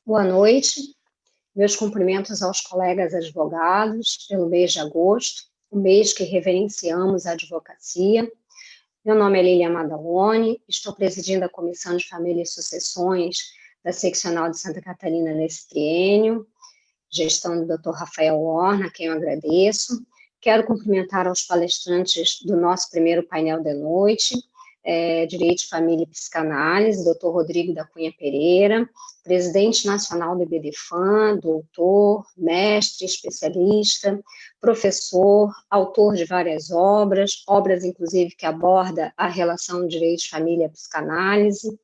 Boa noite. Meus cumprimentos aos colegas advogados pelo mês de agosto, o mês que reverenciamos a advocacia. Meu nome é Lília Madalone, estou presidindo a Comissão de Família e Sucessões da Seccional de Santa Catarina nesse triênio, gestão do Dr. Rafael Horna, a quem eu agradeço. Quero cumprimentar aos palestrantes do nosso primeiro painel de noite, Direito, Família e Psicanálise, Dr. Rodrigo da Cunha Pereira, presidente nacional do IBDFAM, doutor, mestre, especialista, professor, autor de várias obras inclusive que aborda a relação direito, família e psicanálise,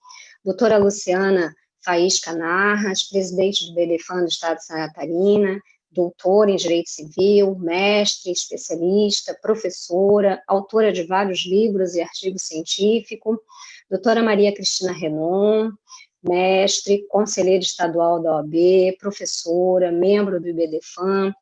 doutora Luciana Faísca Narras, presidente do IBDFAM do Estado de Santa Catarina, doutora em Direito Civil, mestre, especialista, professora, autora de vários livros e artigos científicos, doutora Maria Cristina Renon, mestre, conselheira estadual da OAB, professora, membro do IBDFAM.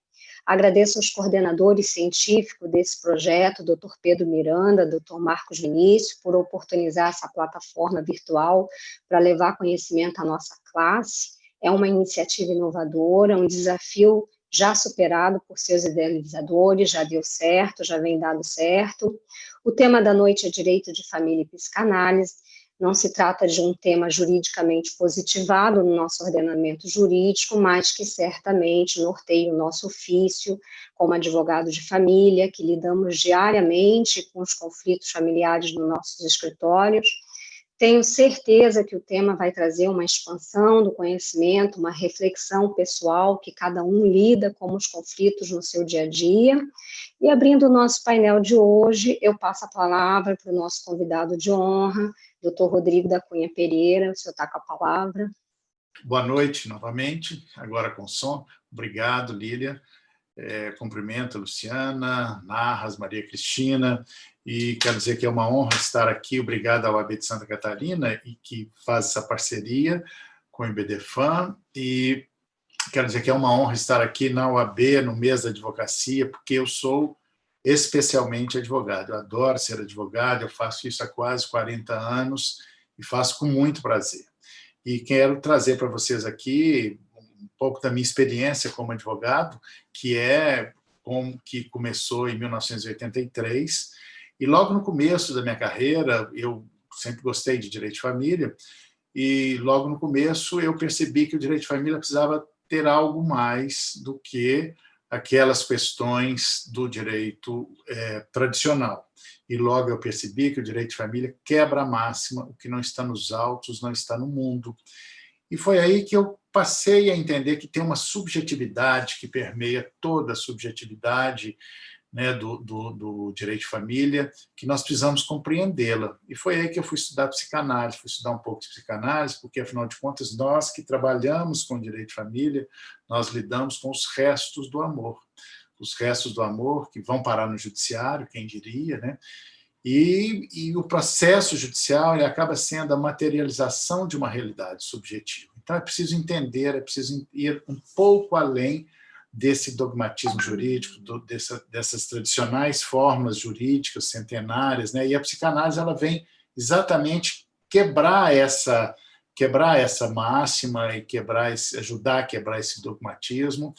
Agradeço aos coordenadores científicos desse projeto, Dr. Pedro Miranda, Dr. Marcos Vinícius, por oportunizar essa plataforma virtual para levar conhecimento à nossa classe. É uma iniciativa inovadora, um desafio já superado por seus idealizadores, já deu certo, já vem dado certo. O tema da noite é Direito de Família e Psicanálise. Não se trata de um tema juridicamente positivado no nosso ordenamento jurídico, mas que certamente norteia o nosso ofício como advogado de família, que lidamos diariamente com os conflitos familiares nos nossos escritórios. Tenho certeza que o tema vai trazer uma expansão do conhecimento, uma reflexão pessoal, que cada um lida com os conflitos no seu dia a dia. E abrindo o nosso painel de hoje, eu passo a palavra para o nosso convidado de honra, Dr. Rodrigo da Cunha Pereira. O senhor está com a palavra. Boa noite, novamente, agora com som. Obrigado, Lília. Cumprimento a Luciana, Narras, Maria Cristina, e quero dizer que é uma honra estar aqui. Obrigado ao AB de Santa Catarina, e que faz essa parceria com o IBDFAM, e quero dizer que é uma honra estar aqui na OAB, no mês da advocacia, porque eu sou especialmente advogado. Eu adoro ser advogado, eu faço isso há quase 40 anos e faço com muito prazer. E quero trazer para vocês aqui um pouco da minha experiência como advogado, que começou em 1983, e logo no começo da minha carreira, eu sempre gostei de direito de família, e logo no começo eu percebi que o direito de família precisava ter algo mais do que aquelas questões do direito tradicional. E logo eu percebi que o direito de família quebra a máxima: o que não está nos autos não está no mundo. E foi aí que eu passei a entender que tem uma subjetividade que permeia toda a subjetividade, né, do direito de família, que nós precisamos compreendê-la. E foi aí que eu fui estudar psicanálise, fui estudar um pouco de psicanálise, porque, afinal de contas, nós que trabalhamos com direito de família, nós lidamos com os restos do amor. Os restos do amor que vão parar no judiciário, quem diria, né? E o processo judicial ele acaba sendo a materialização de uma realidade subjetiva. Então, é preciso entender, é preciso ir um pouco além desse dogmatismo jurídico, dessas tradicionais fórmulas jurídicas centenárias, né? E a psicanálise ela vem exatamente quebrar essa máxima e ajudar a quebrar esse dogmatismo.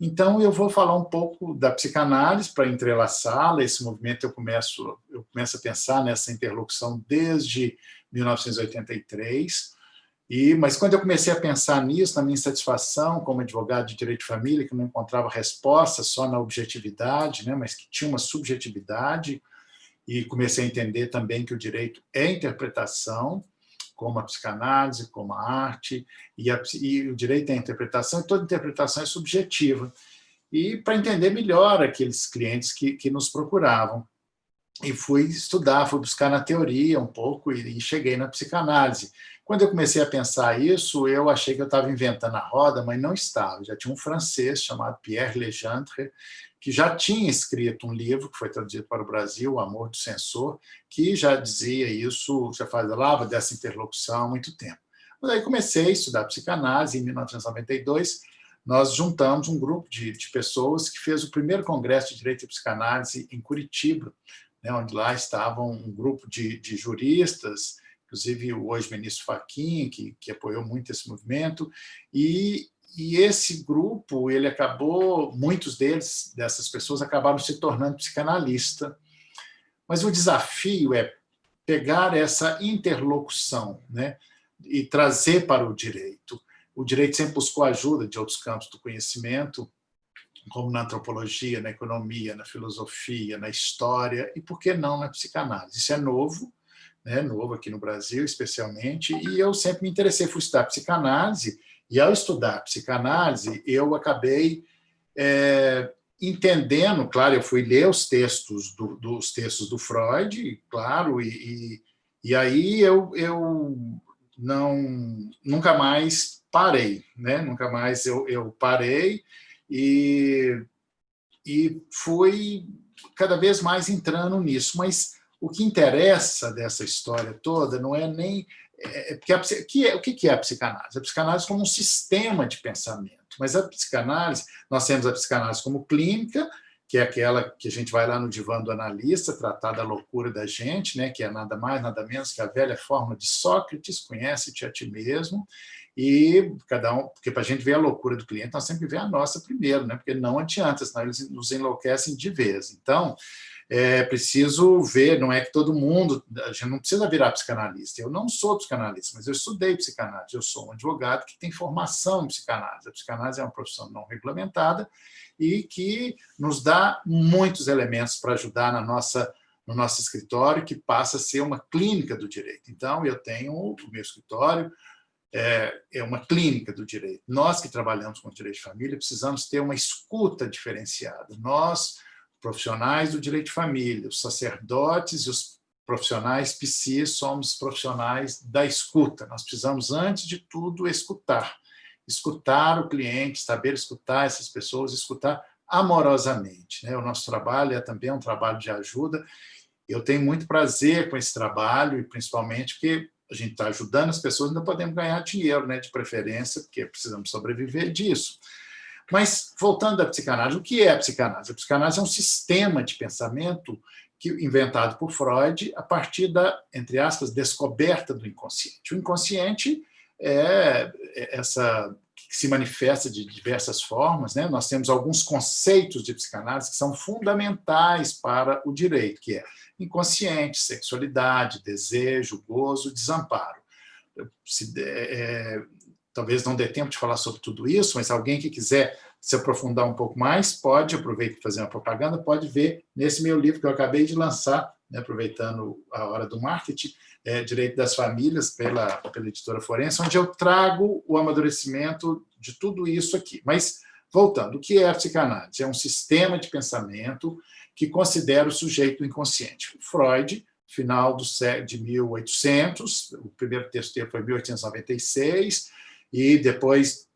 Então, eu vou falar um pouco da psicanálise para entrelaçá-la. Esse movimento eu começo a pensar nessa interlocução desde 1983. Mas quando eu comecei a pensar nisso, na minha insatisfação como advogado de direito de família, que não encontrava resposta só na objetividade, né, mas que tinha uma subjetividade, e comecei a entender também que o direito é interpretação, como a psicanálise, como a arte, e o direito é interpretação, e toda interpretação é subjetiva. E para entender melhor aqueles clientes que nos procuravam. E fui estudar, fui buscar na teoria um pouco e cheguei na psicanálise. Quando eu comecei a pensar isso, eu achei que eu estava inventando a roda, mas não estava. Já tinha um francês chamado Pierre Legendre, que já tinha escrito um livro que foi traduzido para o Brasil, O Amor do Censor, que já dizia isso, já falava dessa interlocução há muito tempo. Mas aí comecei a estudar psicanálise. Em 1992, nós juntamos um grupo de pessoas que fez o primeiro congresso de Direito e Psicanálise em Curitiba, né, onde lá estavam um grupo de juristas, inclusive o hoje ministro Fachin, que apoiou muito esse movimento, e esse grupo, ele acabou, muitos dessas pessoas acabaram se tornando psicanalista. Mas o desafio é pegar essa interlocução, né, e trazer para o direito. O direito sempre buscou ajuda de outros campos do conhecimento, como na antropologia, na economia, na filosofia, na história, e por que não na psicanálise? Isso é novo, né, novo aqui no Brasil, especialmente, e eu sempre me interessei, fui estudar psicanálise, e ao estudar psicanálise, eu acabei entendendo, claro, eu fui ler os textos do Freud, claro, e aí eu nunca mais parei, né? Nunca mais eu parei e fui cada vez mais entrando nisso, mas o que interessa dessa história toda não é nem... Porque o que é a psicanálise? A psicanálise como um sistema de pensamento, mas a psicanálise, nós temos a psicanálise como clínica, que é aquela que a gente vai lá no divã do analista, tratar da loucura da gente, né, que é nada mais, nada menos que a velha fórmula de Sócrates, conhece-te a ti mesmo, e cada um, porque para a gente ver a loucura do cliente, nós sempre vê a nossa primeiro, né, porque não adianta, senão eles nos enlouquecem de vez. Então, é preciso ver, não é que todo mundo, a gente não precisa virar psicanalista. Eu não sou psicanalista, mas eu estudei psicanálise, eu sou um advogado que tem formação em psicanálise. A psicanálise é uma profissão não regulamentada e que nos dá muitos elementos para ajudar no nosso escritório, que passa a ser uma clínica do direito. Então, eu tenho o meu escritório, é uma clínica do direito. Nós que trabalhamos com direito de família precisamos ter uma escuta diferenciada. Nós, profissionais do direito de família, os sacerdotes e os profissionais psis, somos profissionais da escuta. Nós precisamos, antes de tudo, escutar o cliente, saber escutar essas pessoas, escutar amorosamente, né? O nosso trabalho é também um trabalho de ajuda. Eu tenho muito prazer com esse trabalho, e principalmente porque a gente está ajudando as pessoas, ainda podemos ganhar dinheiro, né, de preferência, porque precisamos sobreviver disso. Mas, voltando à psicanálise, o que é a psicanálise? A psicanálise é um sistema de pensamento inventado por Freud a partir da, entre aspas, descoberta do inconsciente. O inconsciente é essa que se manifesta de diversas formas, né? Nós temos alguns conceitos de psicanálise que são fundamentais para o direito, que é inconsciente, sexualidade, desejo, gozo, desamparo. Talvez não dê tempo de falar sobre tudo isso, mas alguém que quiser se aprofundar um pouco mais, pode, aproveita para fazer uma propaganda, pode ver nesse meu livro que eu acabei de lançar, né, aproveitando a hora do marketing, Direito das Famílias, pela editora Forense, onde eu trago o amadurecimento de tudo isso aqui. Mas, voltando, o que é a psicanálise? É um sistema de pensamento que considera o sujeito inconsciente. Freud, final de 1800, o primeiro texto dele foi em 1896, e depois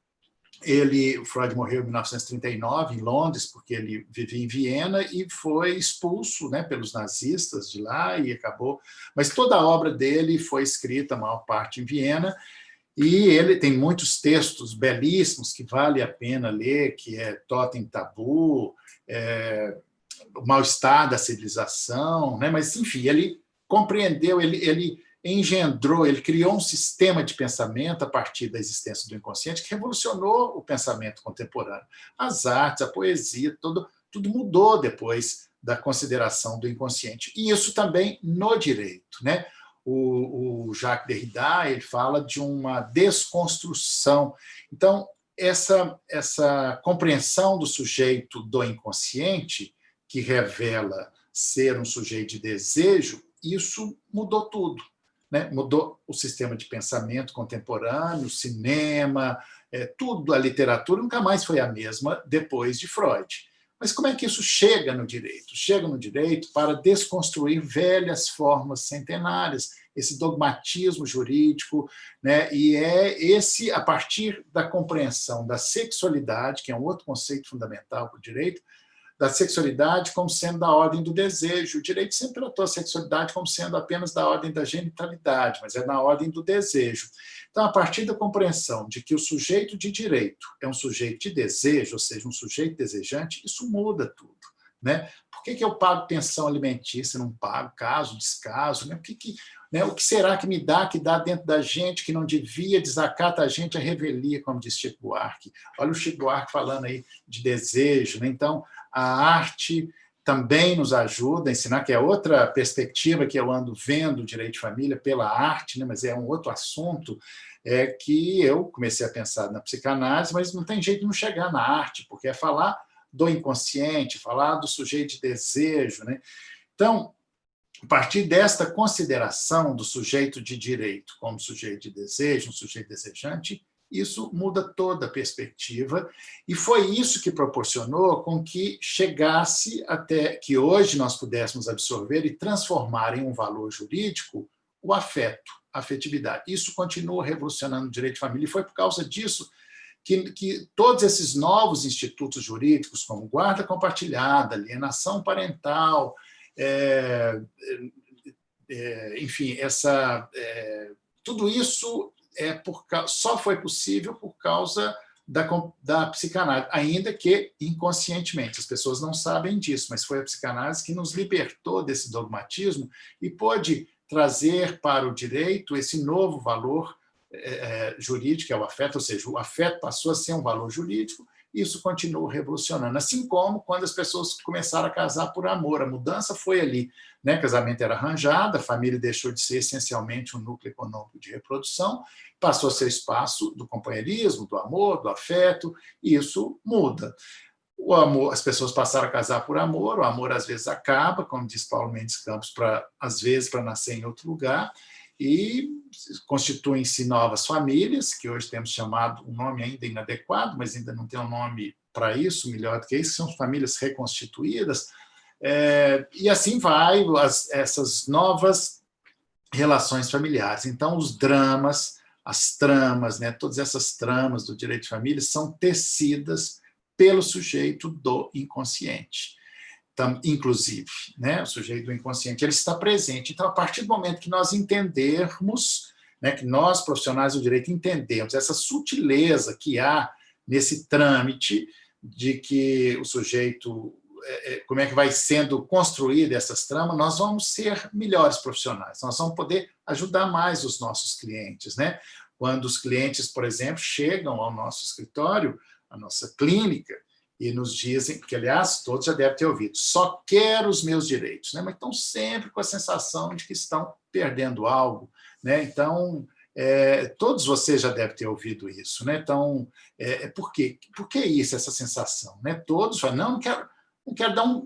o Freud morreu em 1939, em Londres, porque ele vivia em Viena e foi expulso, né, pelos nazistas de lá e acabou... Mas toda a obra dele foi escrita, a maior parte, em Viena, e ele tem muitos textos belíssimos que vale a pena ler, que é Totem Tabu, O Mal-Estar da Civilização, né? Mas, enfim, ele compreendeu, ele engendrou, ele criou um sistema de pensamento a partir da existência do inconsciente que revolucionou o pensamento contemporâneo. As artes, a poesia, tudo mudou depois da consideração do inconsciente. E isso também no direito, né? O Jacques Derrida, ele fala de uma desconstrução. Então, essa compreensão do sujeito do inconsciente, que revela ser um sujeito de desejo, isso mudou tudo. Né? Mudou o sistema de pensamento contemporâneo, o cinema, tudo, a literatura nunca mais foi a mesma depois de Freud. Mas como é que isso chega no direito? Chega no direito para desconstruir velhas formas centenárias, esse dogmatismo jurídico, né? E esse, a partir da compreensão da sexualidade, que é um outro conceito fundamental para o direito, da sexualidade como sendo da ordem do desejo. O direito sempre tratou a sexualidade como sendo apenas da ordem da genitalidade, mas é na ordem do desejo. Então, a partir da compreensão de que o sujeito de direito é um sujeito de desejo, ou seja, um sujeito desejante, isso muda tudo. né? Por que eu pago pensão alimentícia, não pago, caso, descaso, né? O que será que me dá, que dá dentro da gente, que não devia, desacata a gente a revelia, como diz Chico Buarque. Olha o Chico Buarque falando aí de desejo, né? Então, a arte também nos ajuda a ensinar, que é outra perspectiva que eu ando vendo o direito de família pela arte, né? Mas é um outro assunto, que eu comecei a pensar na psicanálise, mas não tem jeito de não chegar na arte, porque é falar do inconsciente, falar do sujeito de desejo, né? Então, a partir desta consideração do sujeito de direito como sujeito de desejo, um sujeito desejante, isso muda toda a perspectiva, e foi isso que proporcionou com que chegasse até que hoje nós pudéssemos absorver e transformar em um valor jurídico o afeto, a afetividade. Isso continua revolucionando o direito de família, e foi por causa disso que todos esses novos institutos jurídicos, como guarda compartilhada, alienação parental, enfim, tudo isso só foi possível por causa da psicanálise, ainda que inconscientemente. As pessoas não sabem disso, mas foi a psicanálise que nos libertou desse dogmatismo e pôde trazer para o direito esse novo valor jurídico, que é o afeto, ou seja, o afeto passou a ser um valor jurídico, e isso continua revolucionando. Assim como quando as pessoas começaram a casar por amor, a mudança foi ali, né? Casamento era arranjado, a família deixou de ser essencialmente um núcleo econômico de reprodução, passou a ser espaço do companheirismo, do amor, do afeto, e isso muda. O amor, as pessoas passaram a casar por amor, o amor às vezes acaba, como diz Paulo Mendes Campos, às vezes para nascer em outro lugar, e constituem-se novas famílias, que hoje temos chamado um nome ainda inadequado, mas ainda não tem um nome para isso, melhor do que isso, são famílias reconstituídas, e assim vai essas novas relações familiares. Então, os dramas, as tramas, né, todas essas tramas do direito de família são tecidas pelo sujeito do inconsciente. Inclusive, né, o sujeito do inconsciente, ele está presente. Então, a partir do momento que nós entendermos, né, que nós, profissionais do direito, entendemos essa sutileza que há nesse trâmite de que o sujeito, como é que vai sendo construída essas tramas, nós vamos ser melhores profissionais, nós vamos poder ajudar mais os nossos clientes, né? Quando os clientes, por exemplo, chegam ao nosso escritório, à nossa clínica, e nos dizem, porque, aliás, todos já devem ter ouvido, só quero os meus direitos, né? Mas estão sempre com a sensação de que estão perdendo algo, né? Então, todos vocês já devem ter ouvido isso, né? Então, por quê? Por que isso, essa sensação? Né? Todos falam, não quero dar um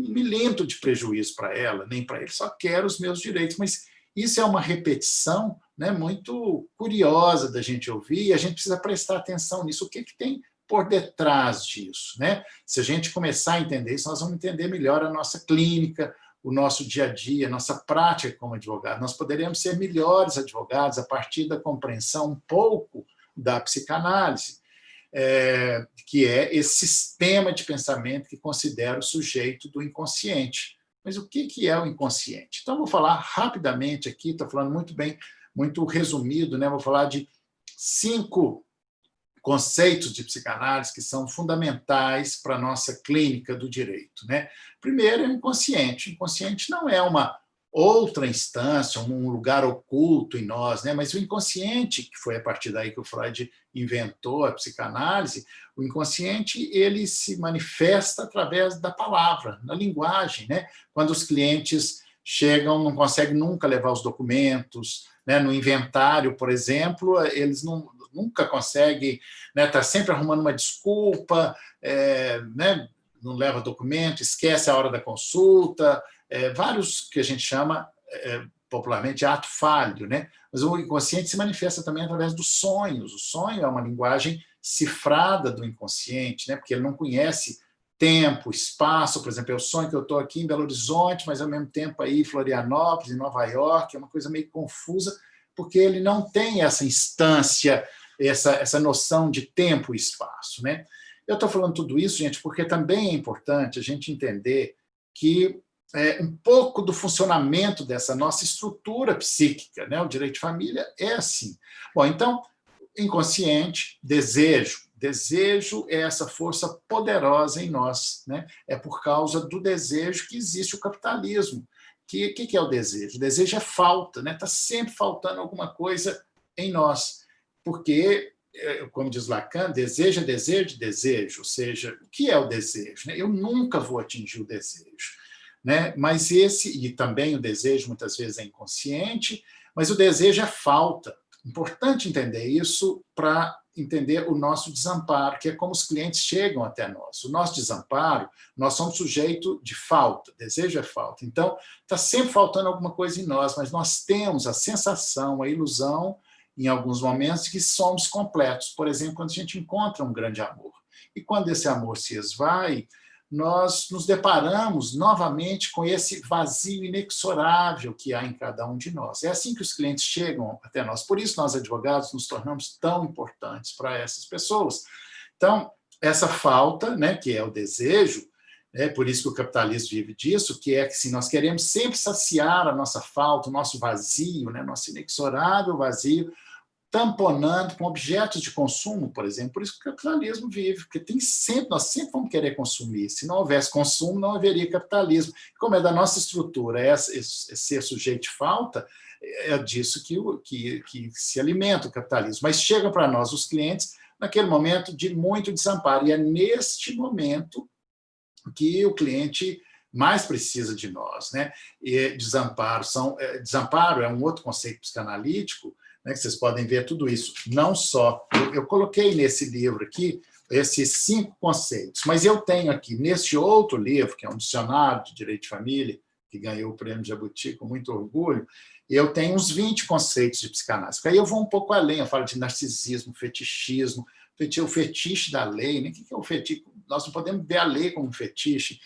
milímetro de prejuízo para ela, nem para ele, só quero os meus direitos. Mas isso é uma repetição, né, muito curiosa da gente ouvir, e a gente precisa prestar atenção nisso. O que tem por detrás disso, né? Se a gente começar a entender isso, nós vamos entender melhor a nossa clínica, o nosso dia a dia, a nossa prática como advogado. Nós poderemos ser melhores advogados a partir da compreensão um pouco da psicanálise, que é esse sistema de pensamento que considera o sujeito do inconsciente. Mas o que é o inconsciente? Então, vou falar rapidamente aqui, estou falando muito bem, muito resumido, né? Vou falar de 5 conceitos de psicanálise que são fundamentais para a nossa clínica do direito, né? Primeiro é o inconsciente. O inconsciente não é uma outra instância, um lugar oculto em nós, né? Mas o inconsciente, que foi a partir daí que o Freud inventou a psicanálise, o inconsciente ele se manifesta através da palavra, da linguagem, né? Quando os clientes chegam, não conseguem nunca levar os documentos, né? No inventário, por exemplo, eles nunca conseguem, né? Tá sempre arrumando uma desculpa, né? Não leva documento, esquece a hora da consulta, vários que a gente chama popularmente de ato falho, né? Mas o inconsciente se manifesta também através dos sonhos. O sonho é uma linguagem cifrada do inconsciente, né? Porque ele não conhece tempo, espaço. Por exemplo, eu sonho que eu estou aqui em Belo Horizonte, mas ao mesmo tempo aí em Florianópolis, em Nova York, é uma coisa meio confusa, porque ele não tem essa instância, essa noção de tempo e espaço, né? Eu estou falando tudo isso, gente, porque também é importante a gente entender que um pouco do funcionamento dessa nossa estrutura psíquica, né? O direito de família é assim. Bom, então, inconsciente, desejo Desejo é essa força poderosa em nós, né? É por causa do desejo que existe o capitalismo. Que é o desejo? O desejo é falta, né? Está sempre faltando alguma coisa em nós, porque, como diz Lacan, desejo é desejo de desejo, ou seja, o que é o desejo? Eu nunca vou atingir o desejo, né? Mas e também o desejo muitas vezes é inconsciente, mas o desejo é falta. Importante entender isso para entender o nosso desamparo, que é como os clientes chegam até nós. O nosso desamparo, nós somos sujeito de falta, desejo é falta. Então, está sempre faltando alguma coisa em nós, mas nós temos a sensação, a ilusão, em alguns momentos, de que somos completos. Por exemplo, quando a gente encontra um grande amor. E quando esse amor se esvai, nós nos deparamos novamente com esse vazio inexorável que há em cada um de nós. É assim que os clientes chegam até nós. Por isso, nós, advogados, nos tornamos tão importantes para essas pessoas. Então, essa falta, né, que é o desejo, por isso que o capitalismo vive disso, que é que se nós queremos sempre saciar a nossa falta, o nosso vazio, né, nosso inexorável vazio, tamponando com objetos de consumo, por exemplo. Por isso que o capitalismo vive, porque nós sempre vamos querer consumir. Se não houvesse consumo, não haveria capitalismo. Como é da nossa estrutura ser sujeito de falta, é disso que se alimenta o capitalismo. Mas chegam para nós os clientes naquele momento de muito desamparo. E é neste momento que o cliente mais precisa de nós, né? E desamparo é um outro conceito psicanalítico, né, que vocês podem ver tudo isso. Não só, eu coloquei nesse livro aqui esses 5 conceitos, mas eu tenho aqui, nesse outro livro, que é um dicionário de direito de família, que ganhou o prêmio Jabuti com muito orgulho, eu tenho uns 20 conceitos de psicanálise. Aí eu vou um pouco além, eu falo de narcisismo, fetichismo, o fetiche da lei, né? O que é o fetiche? Nós não podemos ver a lei como fetiche.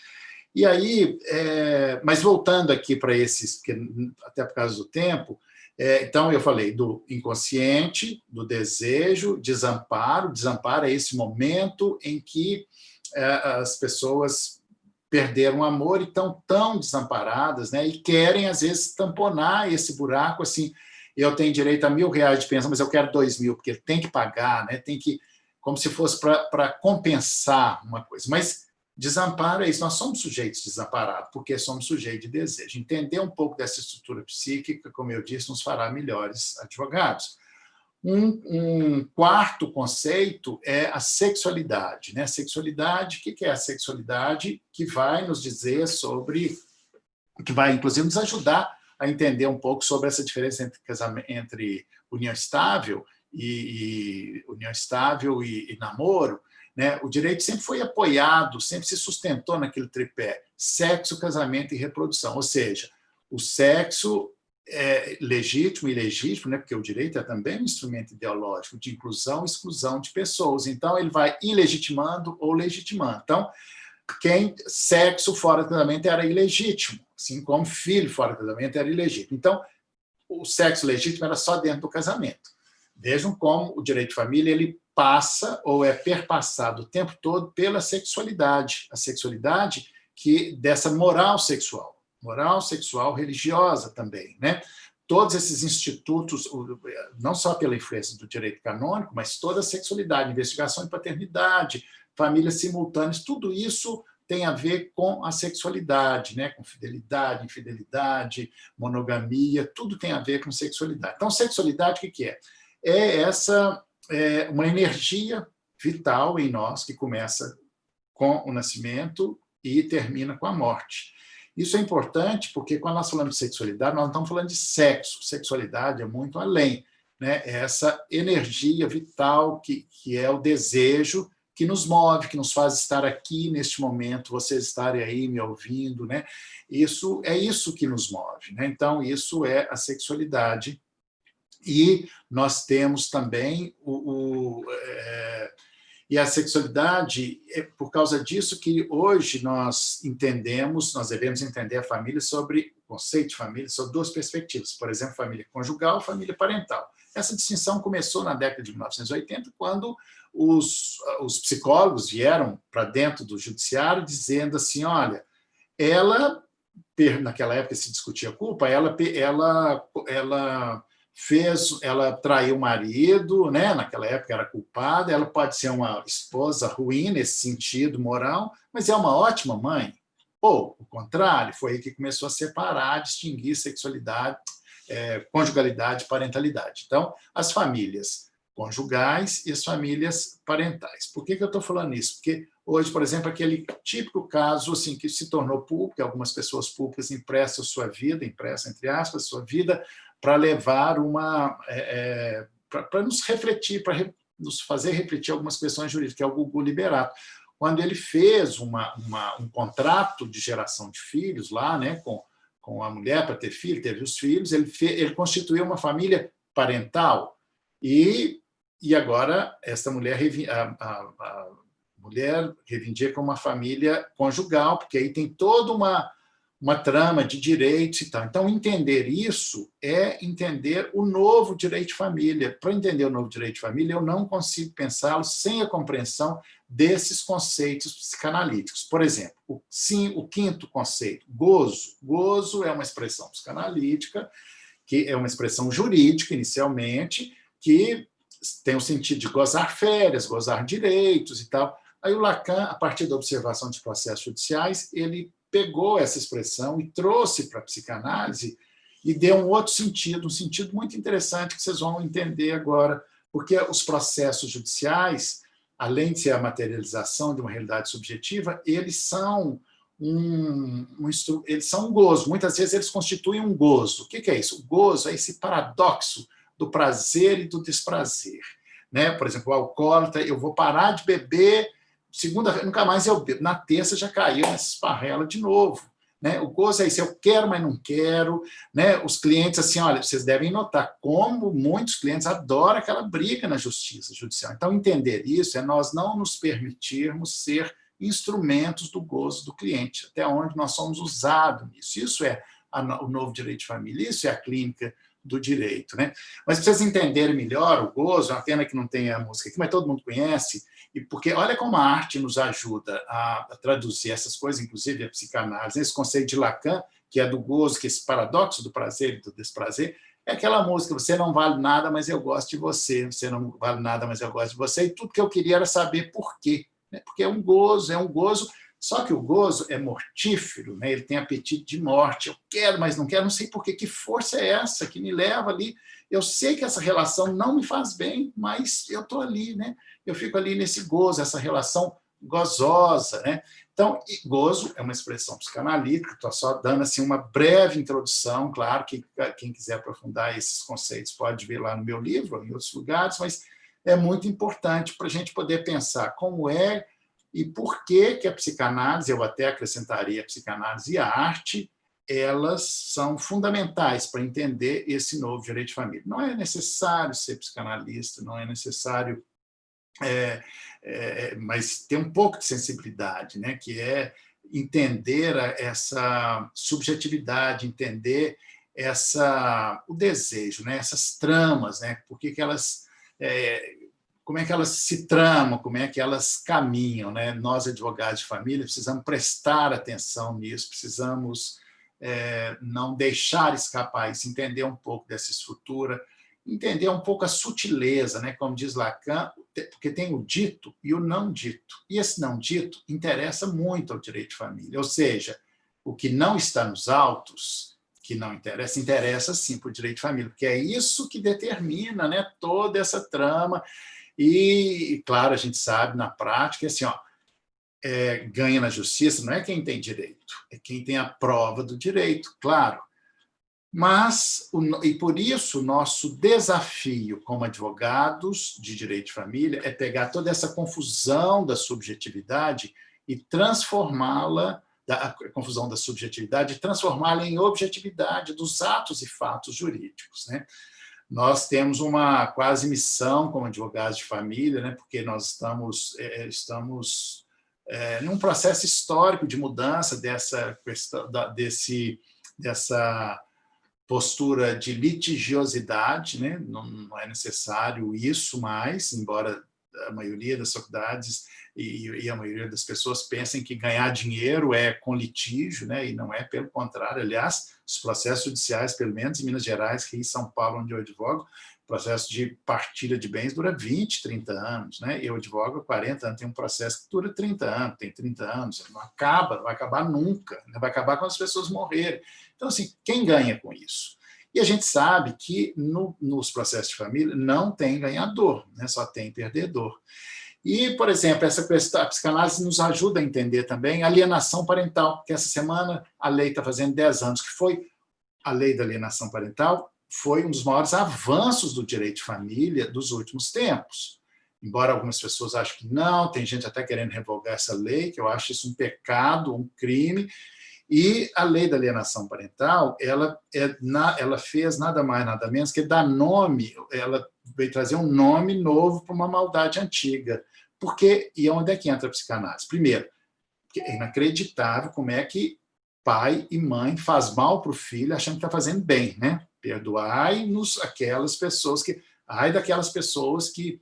E aí, mas voltando aqui para esses, até por causa do tempo, então eu falei do inconsciente, do desejo, desamparo. Desamparo é esse momento em que as pessoas perderam o amor e estão tão desamparadas, né? E querem, às vezes, tamponar esse buraco, assim, eu tenho direito a R$1.000 de pensão, mas eu quero 2.000, porque tem que pagar, né? Tem que, como se fosse para compensar uma coisa. Mas desamparo é isso, nós somos sujeitos desamparados, porque somos sujeitos de desejo. Entender um pouco dessa estrutura psíquica, como eu disse, nos fará melhores advogados. Um quarto conceito é a sexualidade, né? Sexualidade, o que é a sexualidade? Que vai nos dizer sobre, que vai, inclusive, nos ajudar a entender um pouco sobre essa diferença entre união estável e namoro, né? O direito sempre foi apoiado, sempre se sustentou naquele tripé: sexo, casamento e reprodução. Ou seja, o sexo é legítimo e ilegítimo, né? Porque o direito é também um instrumento ideológico de inclusão e exclusão de pessoas. Então, ele vai ilegitimando ou legitimando. Então, sexo fora do casamento era ilegítimo, assim como filho fora do casamento era ilegítimo. Então, o sexo legítimo era só dentro do casamento. Vejam como o direito de família ele passa ou é perpassado o tempo todo pela sexualidade. A sexualidade dessa moral sexual religiosa também, né? Todos esses institutos, não só pela influência do direito canônico, mas toda a sexualidade, investigação de paternidade, famílias simultâneas, tudo isso tem a ver com a sexualidade, né? Com fidelidade, infidelidade, monogamia, tudo tem a ver com sexualidade. Então, sexualidade, o que é? É uma energia vital em nós que começa com o nascimento e termina com a morte. Isso é importante porque, quando nós falamos de sexualidade, nós não estamos falando de sexo. Sexualidade é muito além, né? É essa energia vital que é o desejo que nos move, que nos faz estar aqui neste momento, vocês estarem aí me ouvindo, né? Isso que nos move, né? Então, isso é a sexualidade. E nós temos também e a sexualidade, é por causa disso que hoje nós devemos entender a família sobre o conceito de família, sob 2 perspectivas, por exemplo, família conjugal, família parental. Essa distinção começou na década de 1980, quando os psicólogos vieram para dentro do judiciário dizendo assim: olha, naquela época se discutia culpa, ela ela traiu o marido, né? Naquela época era culpada, ela pode ser uma esposa ruim nesse sentido moral, mas é uma ótima mãe. Ou, o contrário, foi aí que começou a separar, distinguir sexualidade, conjugalidade e parentalidade. Então, as famílias conjugais e as famílias parentais. Por que eu estou falando isso? Porque hoje, por exemplo, aquele típico caso assim, que se tornou público, algumas pessoas públicas emprestam sua vida, emprestam, entre aspas, sua vida, para levar uma... para nos refletir, para nos fazer refletir algumas questões jurídicas, que é o Gugu Liberato. Quando ele fez um contrato de geração de filhos lá, né, com a mulher para ter filho, teve os filhos, ele constituiu uma família parental. E agora, essa mulher, a mulher reivindica uma família conjugal, porque aí tem toda uma trama de direitos e tal. Então, entender isso é entender o novo direito de família. Para entender o novo direito de família, eu não consigo pensá-lo sem a compreensão desses conceitos psicanalíticos. Por exemplo, o quinto conceito, gozo. Gozo é uma expressão psicanalítica, que é uma expressão jurídica, inicialmente, que tem o sentido de gozar férias, gozar direitos e tal. Aí o Lacan, a partir da observação de processos judiciais, ele pegou essa expressão e trouxe para a psicanálise e deu um outro sentido, um sentido muito interessante que vocês vão entender agora, porque os processos judiciais, além de ser a materialização de uma realidade subjetiva, eles são eles são um gozo. Muitas vezes eles constituem um gozo. O que é isso? O gozo é esse paradoxo do prazer e do desprazer. Né? Por exemplo, o alcoólatra, eu vou parar de beber, segunda-feira, nunca mais eu bebo. Na terça já caiu nessa esparrela de novo. Né? O gozo é isso, eu quero, mas não quero. Né? Os clientes, assim, olha, vocês devem notar como muitos clientes adoram aquela briga na justiça judicial. Então, entender isso é nós não nos permitirmos ser instrumentos do gozo do cliente, até onde nós somos usados nisso. Isso é o novo direito de família, isso é a clínica do direito. Né? Mas, para vocês entenderem melhor o gozo, é uma pena que não tenha a música aqui, mas todo mundo conhece, e porque olha como a arte nos ajuda a traduzir essas coisas, inclusive a psicanálise, esse conceito de Lacan, que é do gozo, que é esse paradoxo do prazer e do desprazer, é aquela música, você não vale nada, mas eu gosto de você, você não vale nada, mas eu gosto de você, e tudo que eu queria era saber por quê. Né? Porque é um gozo, só que o gozo é mortífero, né? Ele tem apetite de morte, eu quero, mas não quero, não sei por quê, que força é essa que me leva ali, eu sei que essa relação não me faz bem, mas eu estou ali, né? Eu fico ali nesse gozo, essa relação gozosa. Né? Então, gozo é uma expressão psicanalítica, estou só dando assim, uma breve introdução, claro que quem quiser aprofundar esses conceitos pode ver lá no meu livro, em outros lugares, mas é muito importante para a gente poder pensar como é e por que a psicanálise, eu até acrescentaria a psicanálise e a arte, elas são fundamentais para entender esse novo direito de família. Não é necessário ser psicanalista, não é necessário, mas ter um pouco de sensibilidade, né? Que é entender essa subjetividade, entender o desejo, né? Essas tramas, né? Por que elas... como é que elas se tramam, como é que elas caminham. Né? Nós, advogados de família, precisamos prestar atenção nisso, precisamos não deixar escapar isso, entender um pouco dessa estrutura, entender um pouco a sutileza, né? Como diz Lacan, porque tem o dito e o não dito. E esse não dito interessa muito ao direito de família, ou seja, o que não está nos autos, que não interessa, interessa sim para o direito de família, porque é isso que determina, né, toda essa trama. E, claro, a gente sabe na prática, assim, ganha na justiça não é quem tem direito, é quem tem a prova do direito, claro. Mas, e por isso, nosso desafio como advogados de direito de família é pegar toda essa confusão da subjetividade e transformá-la, a confusão da subjetividade, e transformá-la em objetividade dos atos e fatos jurídicos. Né? Nós temos uma quase missão como advogados de família, né? Porque nós estamos num processo histórico de mudança dessa postura de litigiosidade, né? Não é necessário isso mais, embora a maioria das faculdades e a maioria das pessoas pensam que ganhar dinheiro é com litígio, né? E não é, pelo contrário. Aliás, os processos judiciais, pelo menos em Minas Gerais, Rio e São Paulo, onde eu advogo, o processo de partilha de bens dura 20, 30 anos, né? Eu advogo há 40 anos, tem um processo que dura 30 anos, tem 30 anos, não acaba, não vai acabar nunca, né? Vai acabar quando as pessoas morrerem. Então, assim, quem ganha com isso? E a gente sabe que nos processos de família não tem ganhador, né? Só tem perdedor. E, por exemplo, essa questão, a psicanálise nos ajuda a entender também a alienação parental, que essa semana a lei está fazendo 10 anos, que foi a lei da alienação parental, foi um dos maiores avanços do direito de família dos últimos tempos. Embora algumas pessoas achem que não, tem gente até querendo revogar essa lei, que eu acho isso um pecado, um crime. E a lei da alienação parental, ela fez nada mais, nada menos que dar nome, ela veio trazer um nome novo para uma maldade antiga. Porque, e onde é que entra a psicanálise? Primeiro, é inacreditável como é que pai e mãe faz mal para o filho achando que está fazendo bem, né? Perdoai-nos aquelas pessoas que... Ai daquelas pessoas que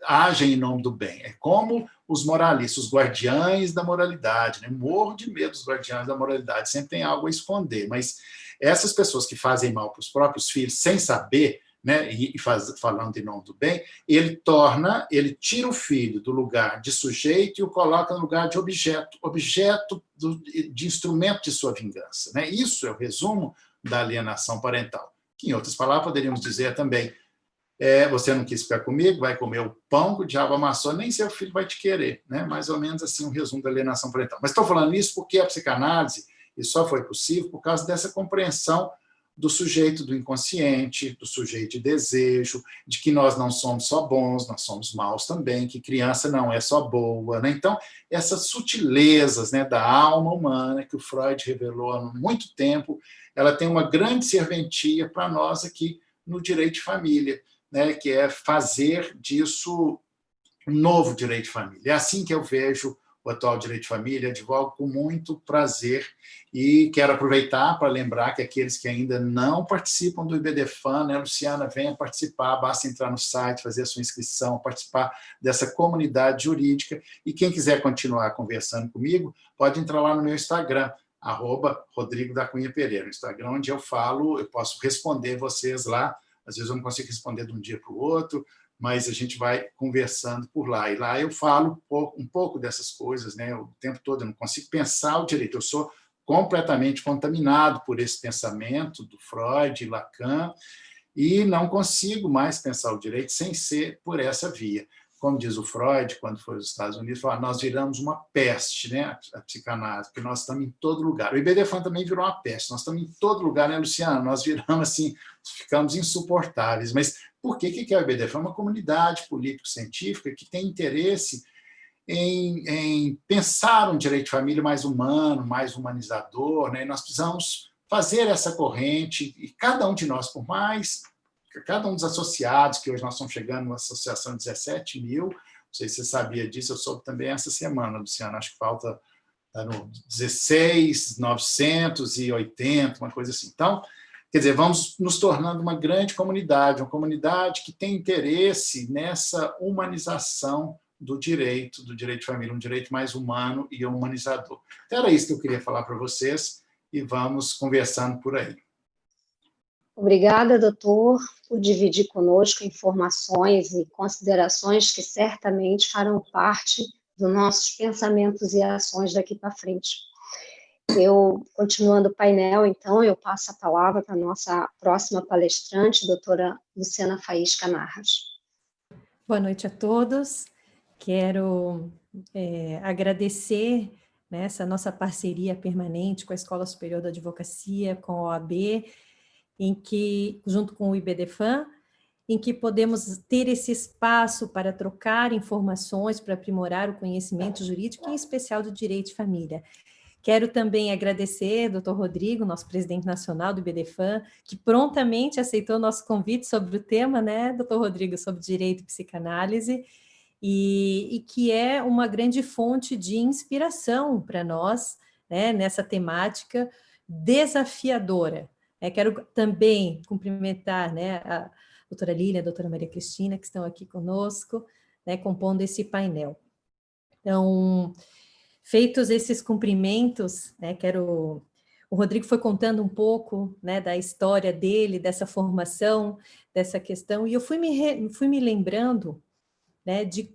agem em nome do bem. É como os moralistas, os guardiães da moralidade, né? Morro de medo dos guardiães da moralidade, sempre tem algo a esconder, mas essas pessoas que fazem mal para os próprios filhos sem saber, né, falando em nome do bem, ele tira o filho do lugar de sujeito e o coloca no lugar de objeto de instrumento de sua vingança, né? Isso é o resumo da alienação parental. Que, em outras palavras, poderíamos dizer também: você não quis ficar comigo, vai comer o pão que o diabo amassou, nem seu filho vai te querer, né? Mais ou menos assim um resumo da alienação parental. Mas estou falando isso porque a psicanálise, e só foi possível por causa dessa compreensão do sujeito do inconsciente, do sujeito de desejo, de que nós não somos só bons, nós somos maus também, que criança não é só boa, né? Então, essas sutilezas, né, da alma humana que o Freud revelou há muito tempo, ela tem uma grande serventia para nós aqui no direito de família, né, que é fazer disso um novo direito de família. É assim que eu vejo o atual direito de família, advogo com muito prazer e quero aproveitar para lembrar que aqueles que ainda não participam do IBDFAN, né, Luciana, venha participar, basta entrar no site, fazer a sua inscrição, participar dessa comunidade jurídica, e quem quiser continuar conversando comigo, pode entrar lá no meu Instagram, @Rodrigo da Cunha Pereira, no Instagram, onde eu falo, eu posso responder vocês lá, às vezes eu não consigo responder de um dia para o outro, mas a gente vai conversando por lá. E lá eu falo um pouco dessas coisas, né? O tempo todo eu não consigo pensar o direito, eu sou completamente contaminado por esse pensamento do Freud, Lacan, e não consigo mais pensar o direito sem ser por essa via. Como diz o Freud, quando foi aos Estados Unidos, falou, nós viramos uma peste, né, a psicanálise, porque nós estamos em todo lugar. O IBDFAN também virou uma peste, nós estamos em todo lugar, né, Luciano? Nós viramos assim, ficamos insuportáveis. Mas por que é o IBDFAN? É uma comunidade político-científica que tem interesse em pensar um direito de família mais humano, mais humanizador, né? E nós precisamos fazer essa corrente, e cada um de nós, por mais... Cada um dos associados, que hoje nós estamos chegando numa associação de 17 mil, não sei se você sabia disso, eu soube também essa semana, Luciano, acho que falta no 16.980, uma coisa assim. Então, quer dizer, vamos nos tornando uma grande comunidade, uma comunidade que tem interesse nessa humanização do direito de família, um direito mais humano e humanizador. Então, era isso que eu queria falar para vocês, e vamos conversando por aí. Obrigada, doutor, por dividir conosco informações e considerações que certamente farão parte dos nossos pensamentos e ações daqui para frente. Eu, continuando o painel, então, eu passo a palavra para a nossa próxima palestrante, doutora Luciana Faísca Narras. Boa noite a todos. Quero agradecer, né, essa nossa parceria permanente com a Escola Superior da Advocacia, com a OAB, em que, junto com o IBDFAN, em que podemos ter esse espaço para trocar informações, para aprimorar o conhecimento jurídico, em especial do direito de família. Quero também agradecer ao Dr. Rodrigo, nosso presidente nacional do IBDFAN, que prontamente aceitou nosso convite sobre o tema, né, Dr. Rodrigo, sobre direito e psicanálise, e que é uma grande fonte de inspiração para nós, né, nessa temática desafiadora. Quero também cumprimentar, né, a doutora Lília, a doutora Maria Cristina, que estão aqui conosco, né, compondo esse painel. Então, feitos esses cumprimentos, né, o Rodrigo foi contando um pouco, né, da história dele, dessa formação, dessa questão, e eu fui me lembrando, né, de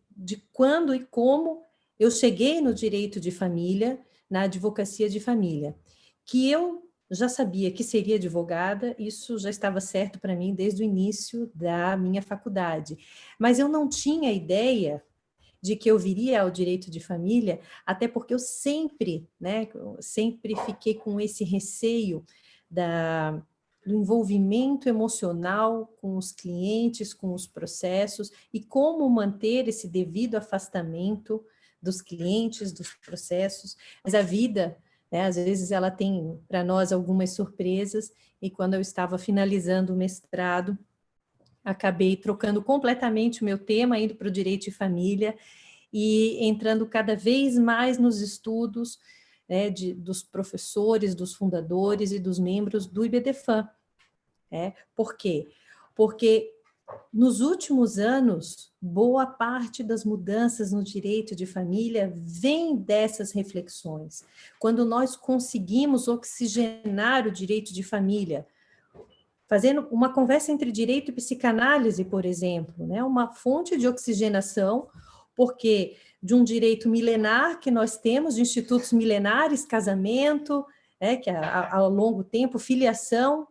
quando e como eu cheguei no direito de família, na advocacia de família, que eu já sabia que seria advogada, isso já estava certo para mim desde o início da minha faculdade, mas eu não tinha ideia de que eu viria ao direito de família, até porque eu sempre, né, sempre fiquei com esse receio do envolvimento emocional com os clientes, com os processos, e como manter esse devido afastamento dos clientes, dos processos. Mas a vida, né, às vezes ela tem para nós algumas surpresas, e quando eu estava finalizando o mestrado, acabei trocando completamente o meu tema, indo para o direito de família e entrando cada vez mais nos estudos, né, dos professores, dos fundadores e dos membros do IBDFAM. Por quê? Porque nos últimos anos, boa parte das mudanças no direito de família vem dessas reflexões. Quando nós conseguimos oxigenar o direito de família, fazendo uma conversa entre direito e psicanálise, por exemplo, né? Uma fonte de oxigenação, porque de um direito milenar que nós temos, de institutos milenares, casamento, que há longo tempo, filiação,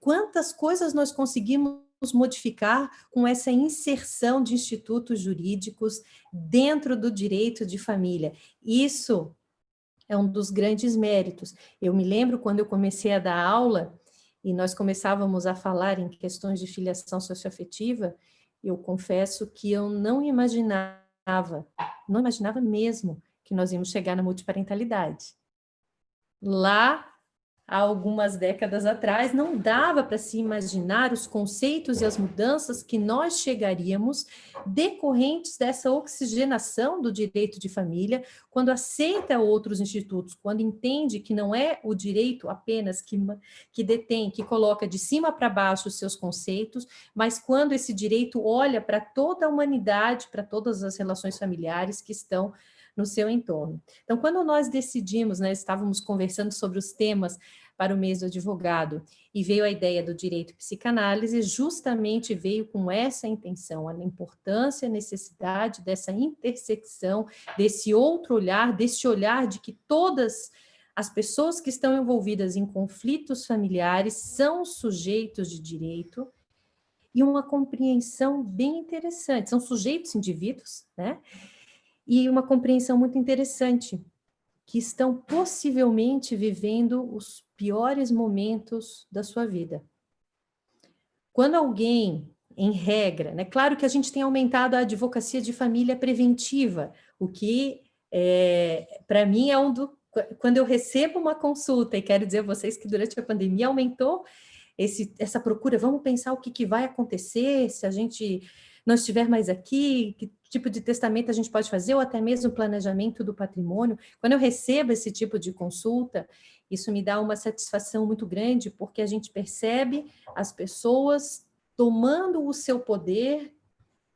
quantas coisas nós conseguimos modificar com essa inserção de institutos jurídicos dentro do direito de família. Isso é um dos grandes méritos. Eu me lembro quando eu comecei a dar aula, e nós começávamos a falar em questões de filiação socioafetiva, eu confesso que eu não imaginava mesmo que nós íamos chegar na multiparentalidade. Lá, há algumas décadas atrás, não dava para se imaginar os conceitos e as mudanças que nós chegaríamos decorrentes dessa oxigenação do direito de família, quando aceita outros institutos, quando entende que não é o direito apenas que detém, que coloca de cima para baixo os seus conceitos, mas quando esse direito olha para toda a humanidade, para todas as relações familiares que estão no seu entorno. Então, quando nós decidimos, né, estávamos conversando sobre os temas para o mês do advogado, e veio a ideia do direito psicanálise, justamente veio com essa intenção, a importância, a necessidade dessa intersecção, desse outro olhar, desse olhar de que todas as pessoas que estão envolvidas em conflitos familiares são sujeitos de direito, e uma compreensão bem interessante, são sujeitos indivíduos, né? E uma compreensão muito interessante, que estão possivelmente vivendo os piores momentos da sua vida. Quando alguém, em regra, né, claro que a gente tem aumentado a advocacia de família preventiva, o que, para mim, quando eu recebo uma consulta, e quero dizer a vocês que durante a pandemia aumentou essa procura, vamos pensar o que vai acontecer se a gente não estiver mais aqui, que tipo de testamento a gente pode fazer, ou até mesmo planejamento do patrimônio. Quando eu recebo esse tipo de consulta, isso me dá uma satisfação muito grande, porque a gente percebe as pessoas tomando o seu poder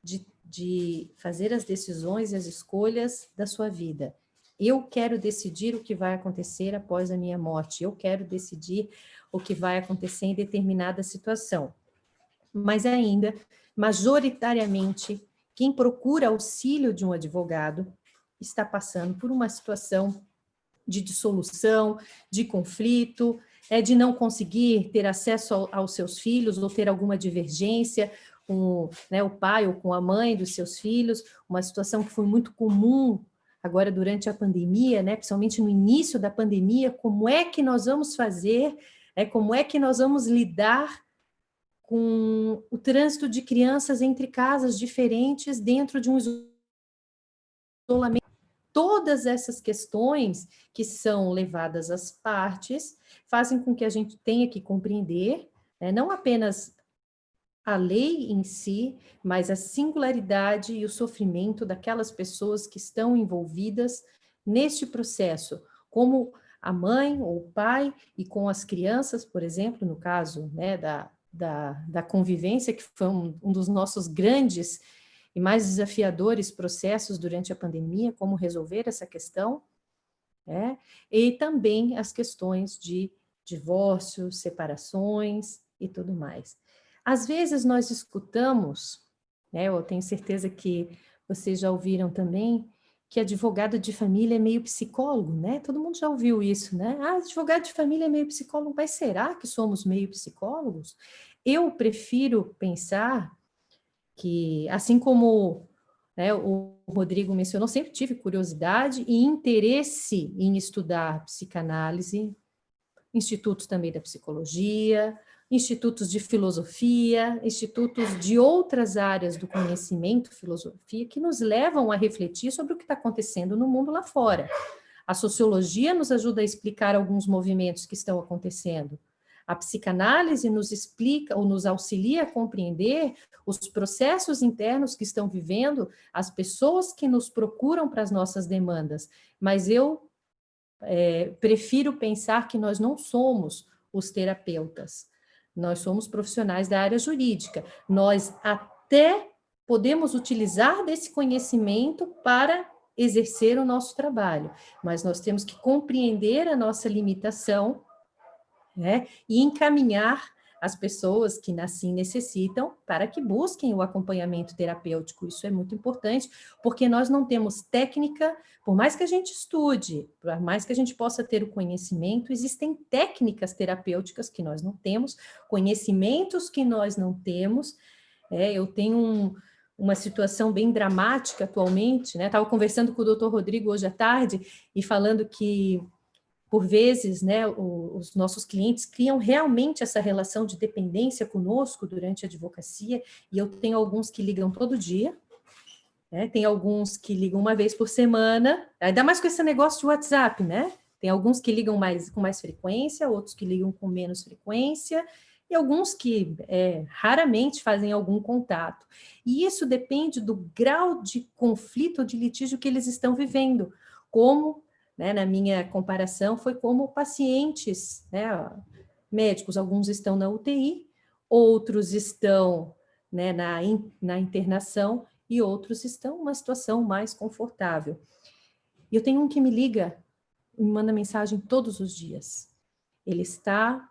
de fazer as decisões e as escolhas da sua vida. Eu quero decidir o que vai acontecer após a minha morte, eu quero decidir o que vai acontecer em determinada situação. Mas ainda, majoritariamente, quem procura auxílio de um advogado está passando por uma situação de dissolução, de conflito, de não conseguir ter acesso aos seus filhos ou ter alguma divergência com, né, o pai ou com a mãe dos seus filhos, uma situação que foi muito comum agora durante a pandemia, né, principalmente no início da pandemia. Como é que nós vamos fazer, como é que nós vamos lidar com o trânsito de crianças entre casas diferentes dentro de um isolamento? Todas essas questões que são levadas às partes fazem com que a gente tenha que compreender, né, não apenas a lei em si, mas a singularidade e o sofrimento daquelas pessoas que estão envolvidas neste processo, como a mãe ou o pai, e com as crianças, por exemplo, no caso, né, da convivência, que foi um dos nossos grandes e mais desafiadores processos durante a pandemia, como resolver essa questão, né? E também as questões de divórcios, separações e tudo mais. Às vezes nós escutamos, né, eu tenho certeza que vocês já ouviram também, que advogado de família é meio psicólogo, né? Todo mundo já ouviu isso, né? Ah, advogado de família é meio psicólogo, mas será que somos meio psicólogos? Eu prefiro pensar que, assim como, né, o Rodrigo mencionou, sempre tive curiosidade e interesse em estudar psicanálise, institutos também da psicologia, institutos de filosofia, institutos de outras áreas do conhecimento, filosofia, que nos levam a refletir sobre o que está acontecendo no mundo lá fora. A sociologia nos ajuda a explicar alguns movimentos que estão acontecendo. A psicanálise nos explica ou nos auxilia a compreender os processos internos que estão vivendo as pessoas que nos procuram para as nossas demandas. Mas eu prefiro pensar que nós não somos os terapeutas. Nós somos profissionais da área jurídica. Nós até podemos utilizar desse conhecimento para exercer o nosso trabalho, mas nós temos que compreender a nossa limitação, né, e encaminhar as pessoas que assim necessitam para que busquem o acompanhamento terapêutico. Isso é muito importante, porque nós não temos técnica, por mais que a gente estude, por mais que a gente possa ter o conhecimento, existem técnicas terapêuticas que nós não temos, conhecimentos que nós não temos. Eu tenho uma situação bem dramática atualmente, né? Estava conversando com o doutor Rodrigo hoje à tarde e falando que por vezes, né, os nossos clientes criam realmente essa relação de dependência conosco durante a advocacia, e eu tenho alguns que ligam todo dia, né, tem alguns que ligam uma vez por semana, ainda mais com esse negócio de WhatsApp, né? Tem alguns que ligam com mais frequência, outros que ligam com menos frequência, e alguns que raramente fazem algum contato. E isso depende do grau de conflito ou de litígio que eles estão vivendo, como, né, na minha comparação, foi como pacientes, né, médicos, alguns estão na UTI, outros estão, né, na internação e outros estão numa situação mais confortável. E eu tenho um que me liga, me manda mensagem todos os dias. Ele está,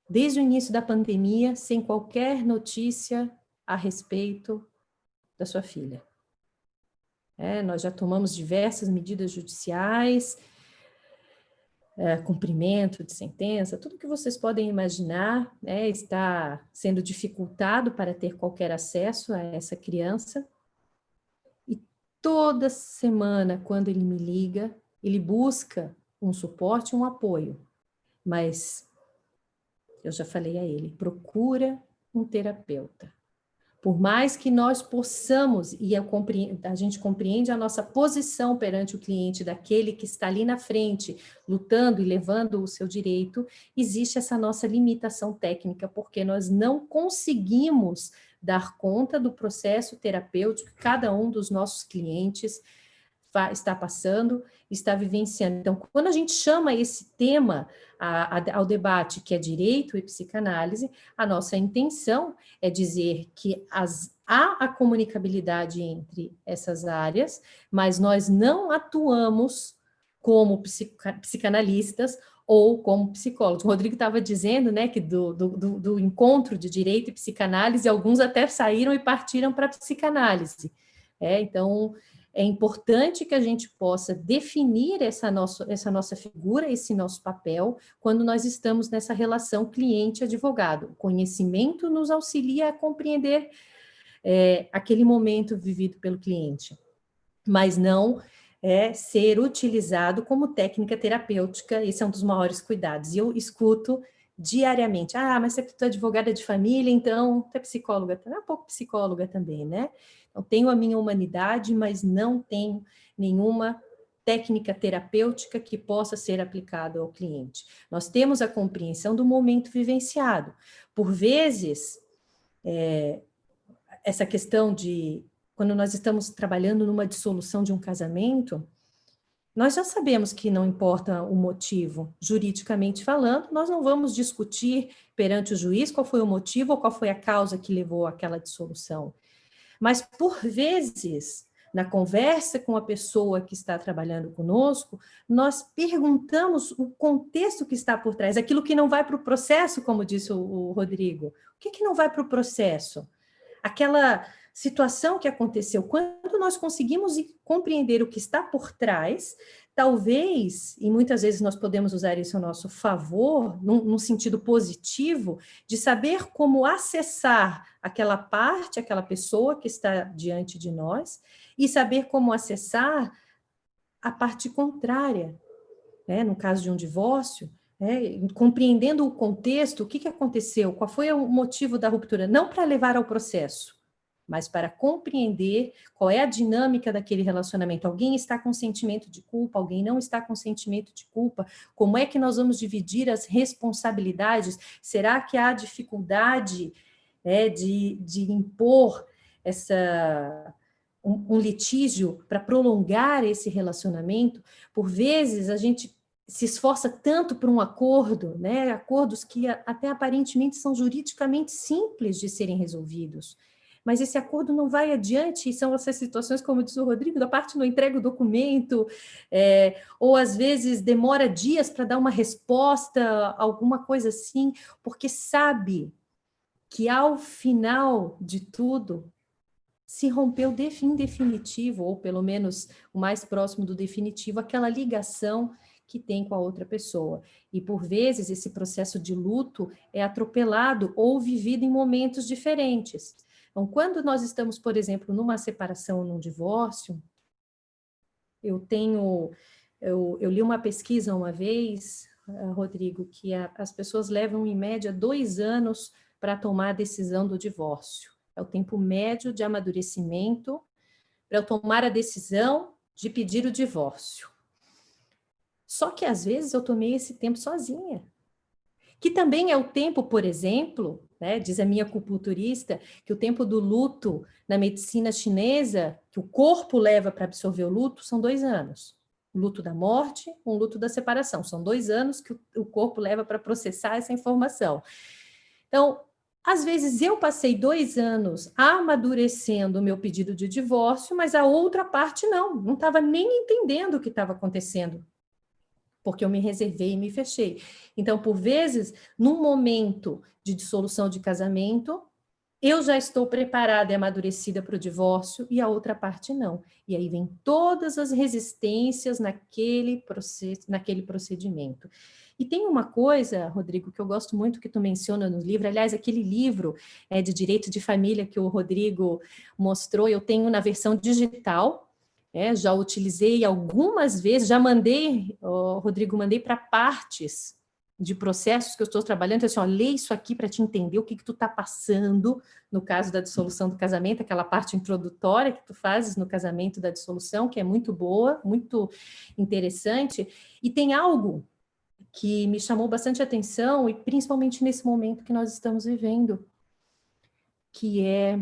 desde o início da pandemia, sem qualquer notícia a respeito da sua filha. Nós já tomamos diversas medidas judiciais, cumprimento de sentença, tudo que vocês podem imaginar, está sendo dificultado para ter qualquer acesso a essa criança. E toda semana, quando ele me liga, ele busca um suporte, um apoio. Mas eu já falei a ele, procura um terapeuta. Por mais que nós possamos, e a gente compreende a nossa posição perante o cliente, daquele que está ali na frente, lutando e levando o seu direito, existe essa nossa limitação técnica, porque nós não conseguimos dar conta do processo terapêutico que cada um dos nossos clientes está passando, está vivenciando. Então, quando a gente chama esse tema ao debate, que é direito e psicanálise, a nossa intenção é dizer que há a comunicabilidade entre essas áreas, mas nós não atuamos como psicanalistas ou como psicólogos. O Rodrigo estava dizendo, né, que do encontro de direito e psicanálise, alguns até saíram e partiram para a psicanálise. Então, é importante que a gente possa definir essa nossa figura, esse nosso papel, quando nós estamos nessa relação cliente-advogado. O conhecimento nos auxilia a compreender aquele momento vivido pelo cliente, mas não ser utilizado como técnica terapêutica. Esse é um dos maiores cuidados. E eu escuto diariamente, mas você é advogada de família, então você é psicóloga, é um pouco psicóloga também, né? Eu tenho a minha humanidade, mas não tenho nenhuma técnica terapêutica que possa ser aplicada ao cliente. Nós temos a compreensão do momento vivenciado. Por vezes, essa questão de, quando nós estamos trabalhando numa dissolução de um casamento, nós já sabemos que não importa o motivo, juridicamente falando, nós não vamos discutir perante o juiz qual foi o motivo ou qual foi a causa que levou àquela dissolução. Mas, por vezes, na conversa com a pessoa que está trabalhando conosco, nós perguntamos o contexto que está por trás, aquilo que não vai para o processo, como disse o Rodrigo. O que não vai para o processo? Aquela situação que aconteceu. Quando nós conseguimos compreender o que está por trás, talvez, e muitas vezes nós podemos usar isso a nosso favor, num sentido positivo, de saber como acessar aquela parte, aquela pessoa que está diante de nós, e saber como acessar a parte contrária, né? No caso de um divórcio, né? Compreendendo o contexto, o que aconteceu, qual foi o motivo da ruptura, não para levar ao processo, mas para compreender qual é a dinâmica daquele relacionamento. Alguém está com sentimento de culpa, alguém não está com sentimento de culpa, como é que nós vamos dividir as responsabilidades? Será que há dificuldade, né, de impor um litígio para prolongar esse relacionamento? Por vezes a gente se esforça tanto por um acordo, né, acordos que até aparentemente são juridicamente simples de serem resolvidos, mas esse acordo não vai adiante, e são essas situações, como disse o Rodrigo, da parte não entrega o documento, ou às vezes demora dias para dar uma resposta, alguma coisa assim, porque sabe que ao final de tudo se rompeu em definitivo, ou pelo menos o mais próximo do definitivo, aquela ligação que tem com a outra pessoa. E por vezes esse processo de luto é atropelado ou vivido em momentos diferentes. Então, quando nós estamos, por exemplo, numa separação ou num divórcio, eu li uma pesquisa uma vez, Rodrigo, que as pessoas levam em média 2 anos para tomar a decisão do divórcio. É o tempo médio de amadurecimento para eu tomar a decisão de pedir o divórcio. Só que às vezes eu tomei esse tempo sozinha. Que também é o tempo, por exemplo, né, diz a minha acupunturista, que o tempo do luto na medicina chinesa, que o corpo leva para absorver o luto, são 2 anos. O luto da morte, um luto da separação. São 2 anos que o corpo leva para processar essa informação. Então, às vezes eu passei 2 anos amadurecendo o meu pedido de divórcio, mas a outra parte não estava nem entendendo o que estava acontecendo, porque eu me reservei e me fechei. Então, por vezes, num momento de dissolução de casamento, eu já estou preparada e amadurecida para o divórcio e a outra parte não. E aí vem todas as resistências naquele procedimento. E tem uma coisa, Rodrigo, que eu gosto muito que tu menciona no livro, aliás, aquele livro de direito de família que o Rodrigo mostrou, eu tenho na versão digital, já utilizei algumas vezes, já mandei, Rodrigo, mandei para partes de processos que eu estou trabalhando, assim, lê isso aqui para te entender o que tu está passando no caso da dissolução do casamento, aquela parte introdutória que tu fazes no casamento da dissolução, que é muito boa, muito interessante, e tem algo que me chamou bastante atenção, e principalmente nesse momento que nós estamos vivendo, que é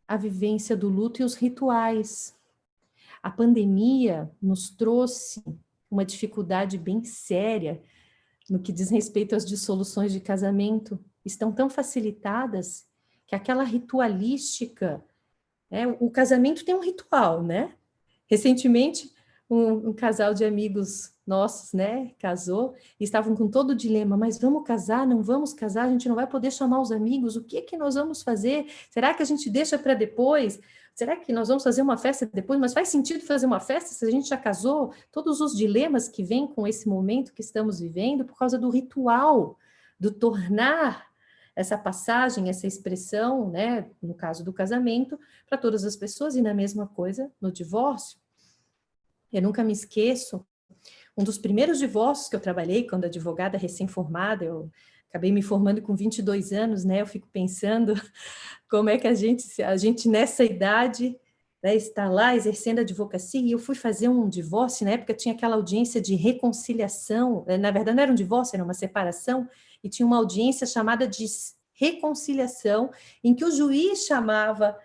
a vivência do luto e os rituais. A pandemia nos trouxe uma dificuldade bem séria no que diz respeito às dissoluções de casamento. Estão tão facilitadas que aquela ritualística, o casamento tem um ritual, né? Recentemente, um casal de amigos nossos, né, casou, e estavam com todo o dilema, mas vamos casar, não vamos casar, a gente não vai poder chamar os amigos, o que nós vamos fazer? Será que a gente deixa para depois? Será que nós vamos fazer uma festa depois? Mas faz sentido fazer uma festa se a gente já casou? Todos os dilemas que vêm com esse momento que estamos vivendo por causa do ritual, do tornar essa passagem, essa expressão, né, no caso do casamento, para todas as pessoas, e na mesma coisa no divórcio. Eu nunca me esqueço, um dos primeiros divórcios que eu trabalhei, quando advogada recém-formada, eu acabei me formando com 22 anos, né? Eu fico pensando como é que a gente nessa idade, né, está lá exercendo a advocacia, e eu fui fazer um divórcio, na época tinha aquela audiência de reconciliação, na verdade não era um divórcio, era uma separação, e tinha uma audiência chamada de reconciliação, em que o juiz chamava,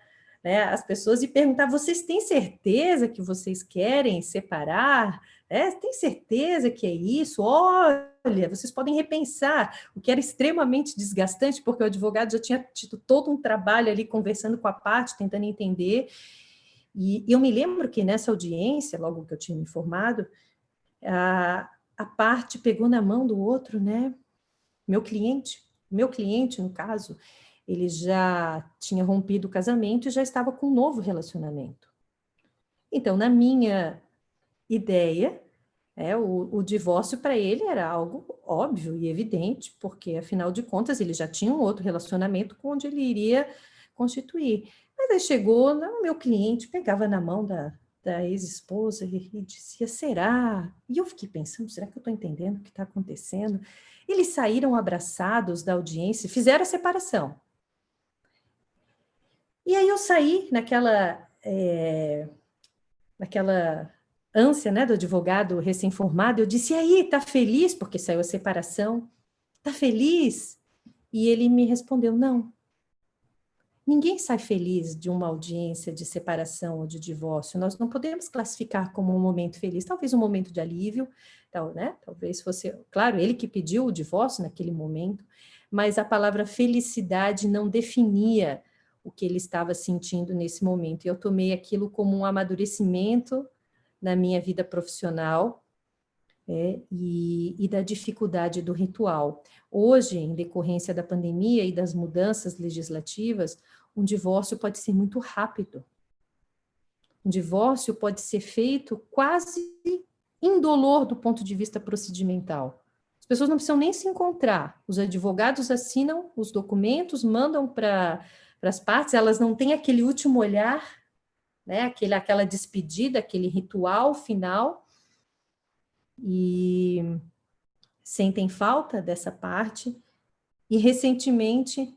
né, as pessoas e perguntava: vocês têm certeza que vocês querem separar? Tem certeza que é isso? Olha, vocês podem repensar, o que era extremamente desgastante, porque o advogado já tinha tido todo um trabalho ali conversando com a parte, tentando entender. E eu me lembro que nessa audiência, logo que eu tinha me informado, a parte pegou na mão do outro, né? Meu cliente, no caso, ele já tinha rompido o casamento e já estava com um novo relacionamento. Então, na minha ideia, o divórcio para ele era algo óbvio e evidente, porque, afinal de contas, ele já tinha um outro relacionamento com onde ele iria constituir. Mas aí chegou, o meu cliente pegava na mão da ex-esposa e dizia, será? E eu fiquei pensando, será que eu estou entendendo o que está acontecendo? Eles saíram abraçados da audiência, fizeram a separação. E aí eu saí naquela ânsia, né, do advogado recém-formado, eu disse, e aí, tá feliz? Porque saiu a separação. Tá feliz? E ele me respondeu, não. Ninguém sai feliz de uma audiência de separação ou de divórcio. Nós não podemos classificar como um momento feliz, talvez um momento de alívio, né? Talvez fosse, claro, ele que pediu o divórcio naquele momento, mas a palavra felicidade não definia o que ele estava sentindo nesse momento. E eu tomei aquilo como um amadurecimento na minha vida profissional, e da dificuldade do ritual. Hoje, em decorrência da pandemia e das mudanças legislativas, um divórcio pode ser muito rápido. Um divórcio pode ser feito quase indolor do ponto de vista procedimental. As pessoas não precisam nem se encontrar. Os advogados assinam os documentos, mandam para as partes, elas não têm aquele último olhar, né? Aquela despedida, aquele ritual final, e sentem falta dessa parte. E recentemente,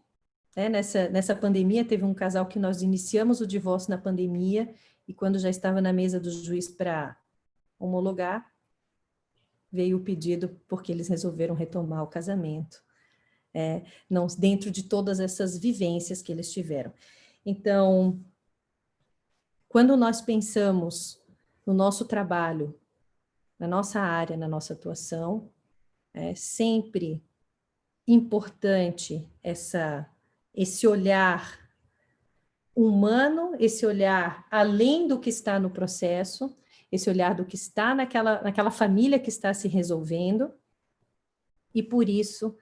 né, nessa pandemia, teve um casal que nós iniciamos o divórcio na pandemia, e quando já estava na mesa do juiz para homologar, veio o pedido porque eles resolveram retomar o casamento, não, dentro de todas essas vivências que eles tiveram. Então, quando nós pensamos no nosso trabalho, na nossa área, na nossa atuação, é sempre importante esse olhar humano, esse olhar além do que está no processo, esse olhar do que está naquela família que está se resolvendo, e por isso,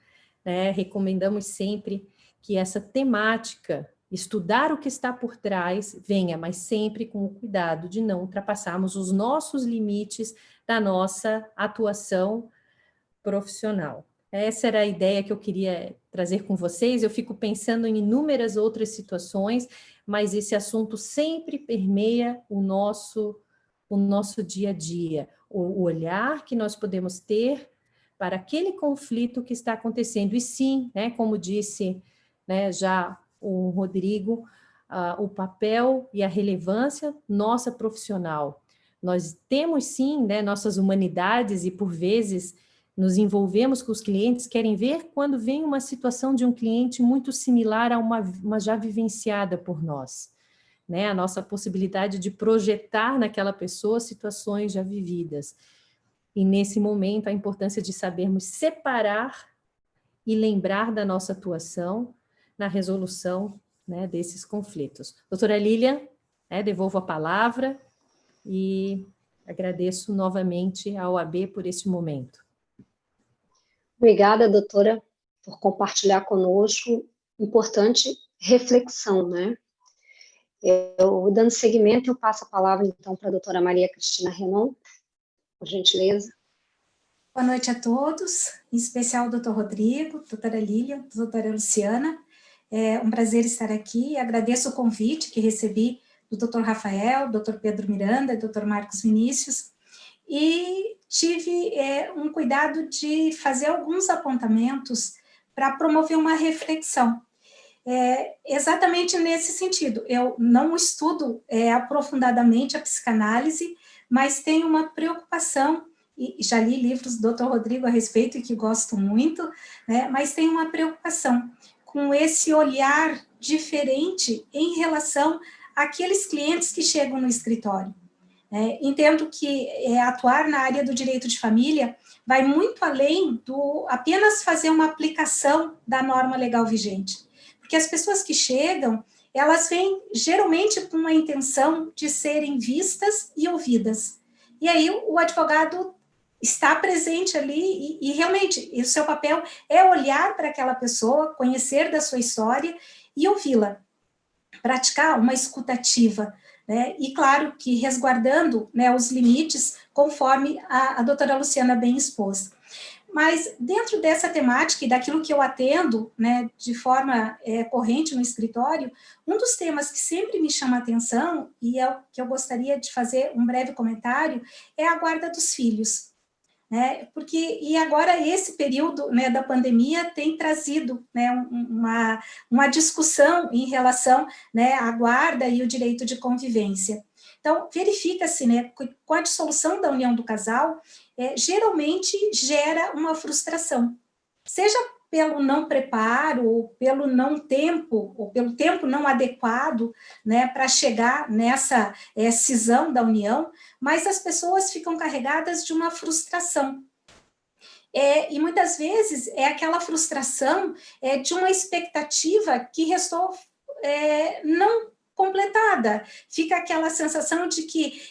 né, recomendamos sempre que essa temática, estudar o que está por trás, venha, mas sempre com o cuidado de não ultrapassarmos os nossos limites da nossa atuação profissional. Essa era a ideia que eu queria trazer com vocês. Eu fico pensando em inúmeras outras situações, mas esse assunto sempre permeia o nosso dia a dia, o olhar que nós podemos ter para aquele conflito que está acontecendo. E sim, né, como disse, né, já o Rodrigo, o papel e a relevância nossa profissional. Nós temos sim, né, nossas humanidades, e por vezes nos envolvemos com os clientes, querem ver quando vem uma situação de um cliente muito similar a uma já vivenciada por nós, né? A nossa possibilidade de projetar naquela pessoa situações já vividas. E nesse momento, a importância de sabermos separar e lembrar da nossa atuação na resolução, né, desses conflitos. Doutora Lilian, devolvo a palavra e agradeço novamente à OAB por este momento. Obrigada, doutora, por compartilhar conosco importante reflexão, né? Dando seguimento, eu passo a palavra, então, para a doutora Maria Cristina Renon, por gentileza. Boa noite a todos, em especial ao doutor Rodrigo, doutora Lília, doutora Luciana. É um prazer estar aqui, agradeço o convite que recebi do doutor Rafael, doutor Pedro Miranda, doutor Marcos Vinícius, e tive um cuidado de fazer alguns apontamentos para promover uma reflexão. Exatamente nesse sentido, eu não estudo aprofundadamente a psicanálise, mas tenho uma preocupação, e já li livros do Dr. Rodrigo a respeito, e que gosto muito, né, mas tenho uma preocupação com esse olhar diferente em relação àqueles clientes que chegam no escritório. Entendo que atuar na área do direito de família vai muito além do apenas fazer uma aplicação da norma legal vigente. Porque as pessoas que chegam, elas vêm geralmente com uma intenção de serem vistas e ouvidas. E aí o advogado está presente ali e realmente o seu papel é olhar para aquela pessoa, conhecer da sua história e ouvi-la, praticar uma escutativa, né? E claro que resguardando, né, os limites conforme a doutora Luciana bem expôs. Mas dentro dessa temática e daquilo que eu atendo, né, de forma corrente no escritório, um dos temas que sempre me chama a atenção, e é o que eu gostaria de fazer um breve comentário, é a guarda dos filhos. E agora esse período, né, da pandemia tem trazido, né, uma discussão em relação, né, à guarda e o direito de convivência. Então, verifica-se, né, com a dissolução da união do casal, geralmente gera uma frustração, seja pelo não preparo, ou pelo não tempo, ou pelo tempo não adequado, né, para chegar nessa cisão da união, mas as pessoas ficam carregadas de uma frustração. E muitas vezes é aquela frustração de uma expectativa que restou não completada. Fica aquela sensação de que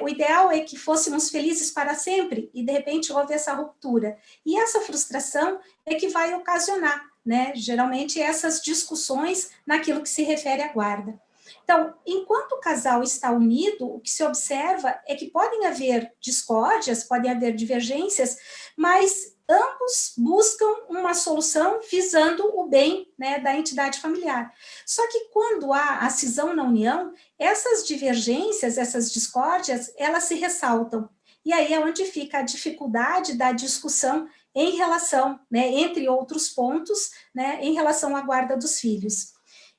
o ideal é que fôssemos felizes para sempre, e de repente houve essa ruptura. E essa frustração é que vai ocasionar, né, geralmente, essas discussões naquilo que se refere à guarda. Então, enquanto o casal está unido, o que se observa é que podem haver discórdias, podem haver divergências, mas ambos buscam uma solução visando o bem, né, da entidade familiar. Só que quando há a cisão na união, essas divergências, essas discórdias, elas se ressaltam. E aí é onde fica a dificuldade da discussão em relação, né, entre outros pontos, né, em relação à guarda dos filhos.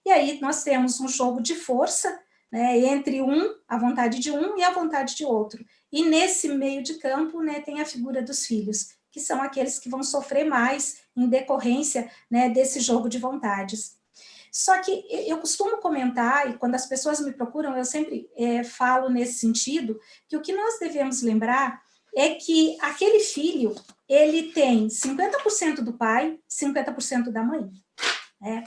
E aí nós temos um jogo de força, né, entre a vontade de um e a vontade de outro. E nesse meio de campo, né, tem a figura dos filhos, que são aqueles que vão sofrer mais em decorrência, né, desse jogo de vontades. Só que eu costumo comentar, e quando as pessoas me procuram, eu sempre falo nesse sentido, que o que nós devemos lembrar é que aquele filho, ele tem 50% do pai, 50% da mãe.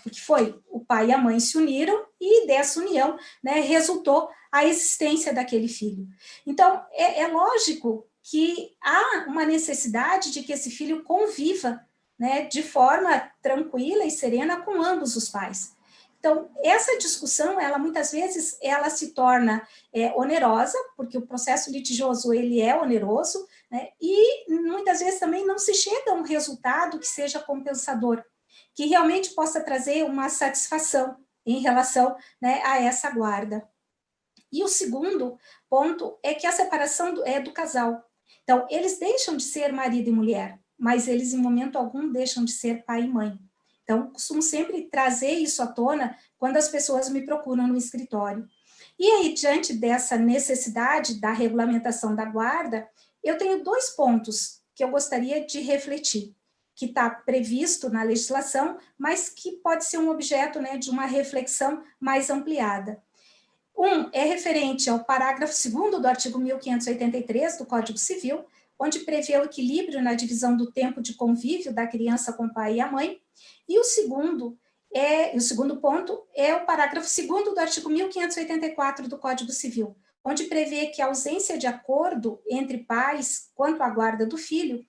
Porque foi o pai e a mãe se uniram e dessa união, né, resultou a existência daquele filho. Então, é lógico que há uma necessidade de que esse filho conviva, né, de forma tranquila e serena com ambos os pais. Então, essa discussão, ela muitas vezes, ela se torna onerosa, porque o processo litigioso, ele é oneroso, né, e muitas vezes também não se chega a um resultado que seja compensador, que realmente possa trazer uma satisfação em relação, né, a essa guarda. E o segundo ponto é que a separação é do casal. Então, eles deixam de ser marido e mulher, mas eles, em momento algum, deixam de ser pai e mãe. Então, costumo sempre trazer isso à tona quando as pessoas me procuram no escritório. E aí, diante dessa necessidade da regulamentação da guarda, eu tenho 2 pontos que eu gostaria de refletir, que está previsto na legislação, mas que pode ser um objeto, né, de uma reflexão mais ampliada. Um é referente ao parágrafo 2º do artigo 1583 do Código Civil, onde prevê o equilíbrio na divisão do tempo de convívio da criança com o pai e a mãe, e o segundo ponto é o parágrafo 2º do artigo 1584 do Código Civil, onde prevê que a ausência de acordo entre pais quanto à guarda do filho,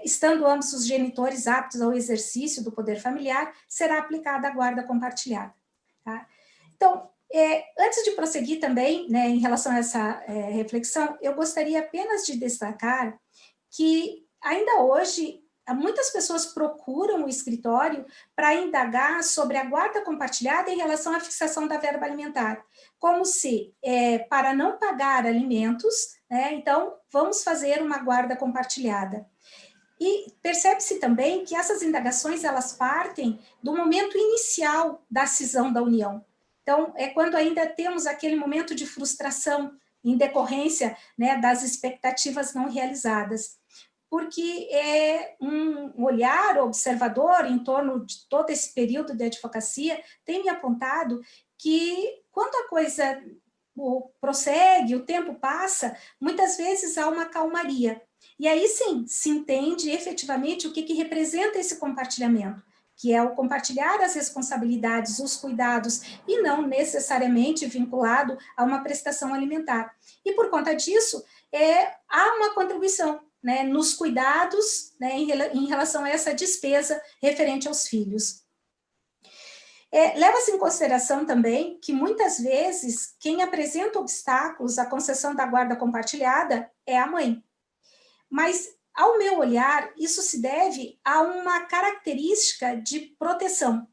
estando ambos os genitores aptos ao exercício do poder familiar, será aplicada a guarda compartilhada. Tá? Então, antes de prosseguir também, né, em relação a essa reflexão, eu gostaria apenas de destacar que, ainda hoje, muitas pessoas procuram o escritório para indagar sobre a guarda compartilhada em relação à fixação da verba alimentar, como se, para não pagar alimentos, né, então, vamos fazer uma guarda compartilhada. E percebe-se também que essas indagações, elas partem do momento inicial da cisão da união. Então, é quando ainda temos aquele momento de frustração em decorrência, né, das expectativas não realizadas. Porque um olhar observador em torno de todo esse período de advocacia tem me apontado que, quando a coisa prossegue, o tempo passa, muitas vezes há uma calmaria. E aí sim, se entende efetivamente o que representa esse compartilhamento, que é o compartilhar as responsabilidades, os cuidados, e não necessariamente vinculado a uma prestação alimentar. E por conta disso, há uma contribuição, né, nos cuidados, né, em relação a essa despesa referente aos filhos. Leva-se em consideração também que, muitas vezes, quem apresenta obstáculos à concessão da guarda compartilhada é a mãe. Mas, ao meu olhar, isso se deve a uma característica de proteção.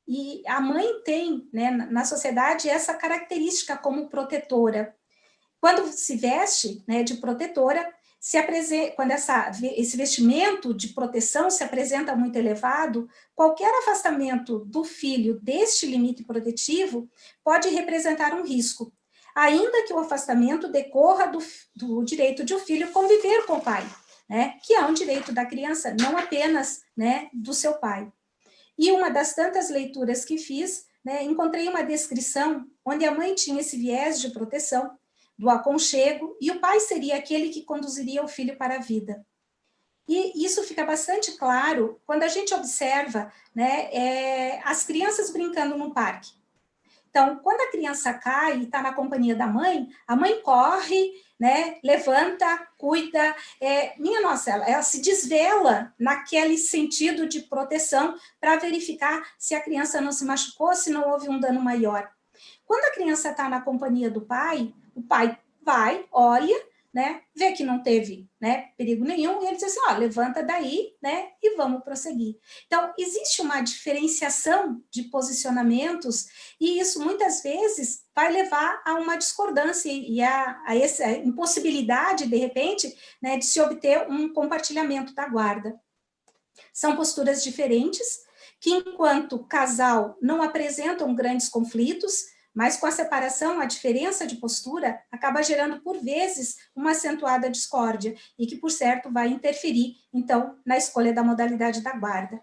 E a mãe tem, né, na sociedade, essa característica como protetora. Quando se veste, né, de protetora, quando esse vestimento de proteção se apresenta muito elevado, qualquer afastamento do filho deste limite protetivo pode representar um risco, ainda que o afastamento decorra do direito de o filho conviver com o pai, né, que é um direito da criança, não apenas, né, do seu pai. E uma das tantas leituras que fiz, né, encontrei uma descrição onde a mãe tinha esse viés de proteção, do aconchego, e o pai seria aquele que conduziria o filho para a vida. E isso fica bastante claro quando a gente observa, né, as crianças brincando no parque. Então, quando a criança cai e está na companhia da mãe, a mãe corre, né, levanta, cuida, minha nossa, ela se desvela naquele sentido de proteção para verificar se a criança não se machucou, se não houve um dano maior. Quando a criança está na companhia do pai, o pai vai, olha, né, vê que não teve, né, perigo nenhum, e ele diz assim, ó, levanta daí, né, e vamos prosseguir. Então, existe uma diferenciação de posicionamentos, e isso muitas vezes vai levar a uma discordância e a essa impossibilidade, de repente, né, de se obter um compartilhamento da guarda. São posturas diferentes, que enquanto casal não apresentam grandes conflitos, mas com a separação, a diferença de postura acaba gerando, por vezes, uma acentuada discórdia, e que, por certo, vai interferir, então, na escolha da modalidade da guarda.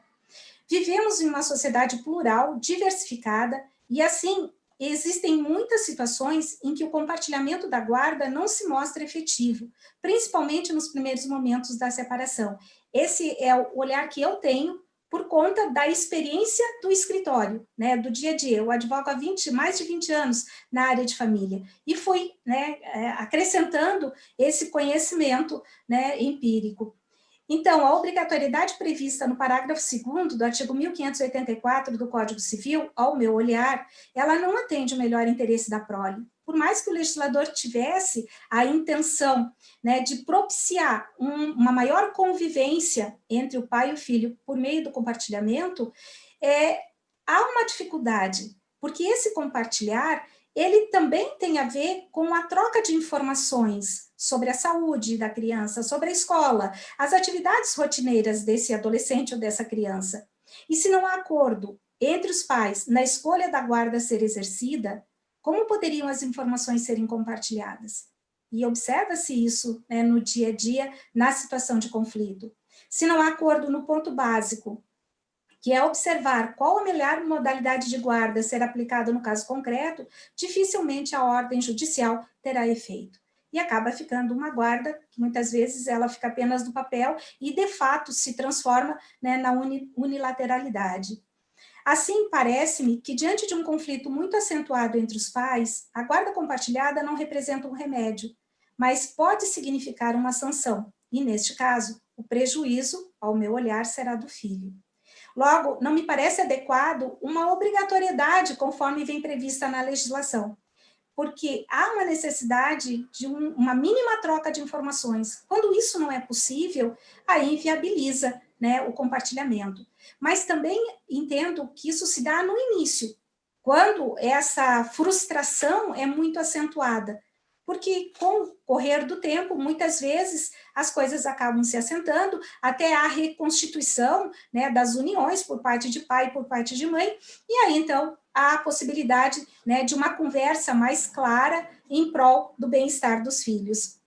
Vivemos em uma sociedade plural, diversificada, e, assim, existem muitas situações em que o compartilhamento da guarda não se mostra efetivo, principalmente nos primeiros momentos da separação. Esse é o olhar que eu tenho, por conta da experiência do escritório, né, do dia a dia. Eu advogo há mais de 20 anos na área de família, e fui, né, acrescentando esse conhecimento, né, empírico. Então, a obrigatoriedade prevista no parágrafo 2º do artigo 1584 do Código Civil, ao meu olhar, ela não atende o melhor interesse da prole. Por mais que o legislador tivesse a intenção, né, de propiciar uma maior convivência entre o pai e o filho por meio do compartilhamento, há uma dificuldade, porque esse compartilhar, ele também tem a ver com a troca de informações sobre a saúde da criança, sobre a escola, as atividades rotineiras desse adolescente ou dessa criança. E se não há acordo entre os pais na escolha da guarda a ser exercida, como poderiam as informações serem compartilhadas? E observa-se isso, né, no dia a dia, na situação de conflito. Se não há acordo no ponto básico, que é observar qual a melhor modalidade de guarda a ser aplicada no caso concreto, dificilmente a ordem judicial terá efeito. E acaba ficando uma guarda, que muitas vezes ela fica apenas no papel e, de fato, se transforma, né, na unilateralidade. Assim, parece-me que, diante de um conflito muito acentuado entre os pais, a guarda compartilhada não representa um remédio, mas pode significar uma sanção, e, neste caso, o prejuízo, ao meu olhar, será do filho. Logo, não me parece adequado uma obrigatoriedade conforme vem prevista na legislação, porque há uma necessidade de uma mínima troca de informações. Quando isso não é possível, aí inviabiliza, né, o compartilhamento. Mas também entendo que isso se dá no início, quando essa frustração é muito acentuada, porque com o correr do tempo, muitas vezes, as coisas acabam se assentando até a reconstituição, né, das uniões por parte de pai e por parte de mãe, e aí, então, há a possibilidade, né, de uma conversa mais clara em prol do bem-estar dos filhos.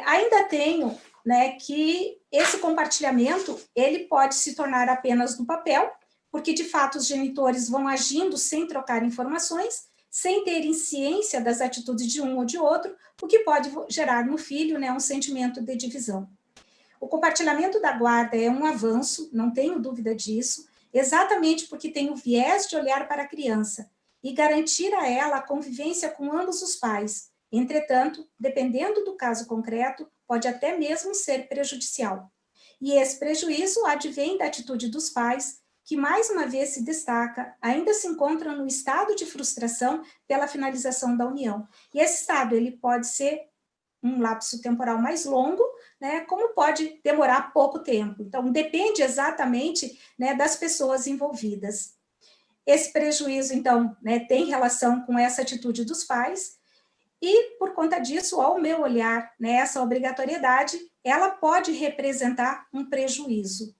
Ainda tenho, né, que esse compartilhamento, ele pode se tornar apenas no papel, porque, de fato, os genitores vão agindo sem trocar informações, sem terem ciência das atitudes de um ou de outro, o que pode gerar no filho, né, um sentimento de divisão. O compartilhamento da guarda é um avanço, não tenho dúvida disso, exatamente porque tem o viés de olhar para a criança e garantir a ela a convivência com ambos os pais. Entretanto, dependendo do caso concreto, pode até mesmo ser prejudicial. E esse prejuízo advém da atitude dos pais, que mais uma vez se destaca, ainda se encontram no estado de frustração pela finalização da união. E esse estado ele pode ser um lapso temporal mais longo, né, como pode demorar pouco tempo. Então, depende exatamente, né, das pessoas envolvidas. Esse prejuízo, então, né, tem relação com essa atitude dos pais, e, por conta disso, ao meu olhar, né, essa obrigatoriedade, ela pode representar um prejuízo.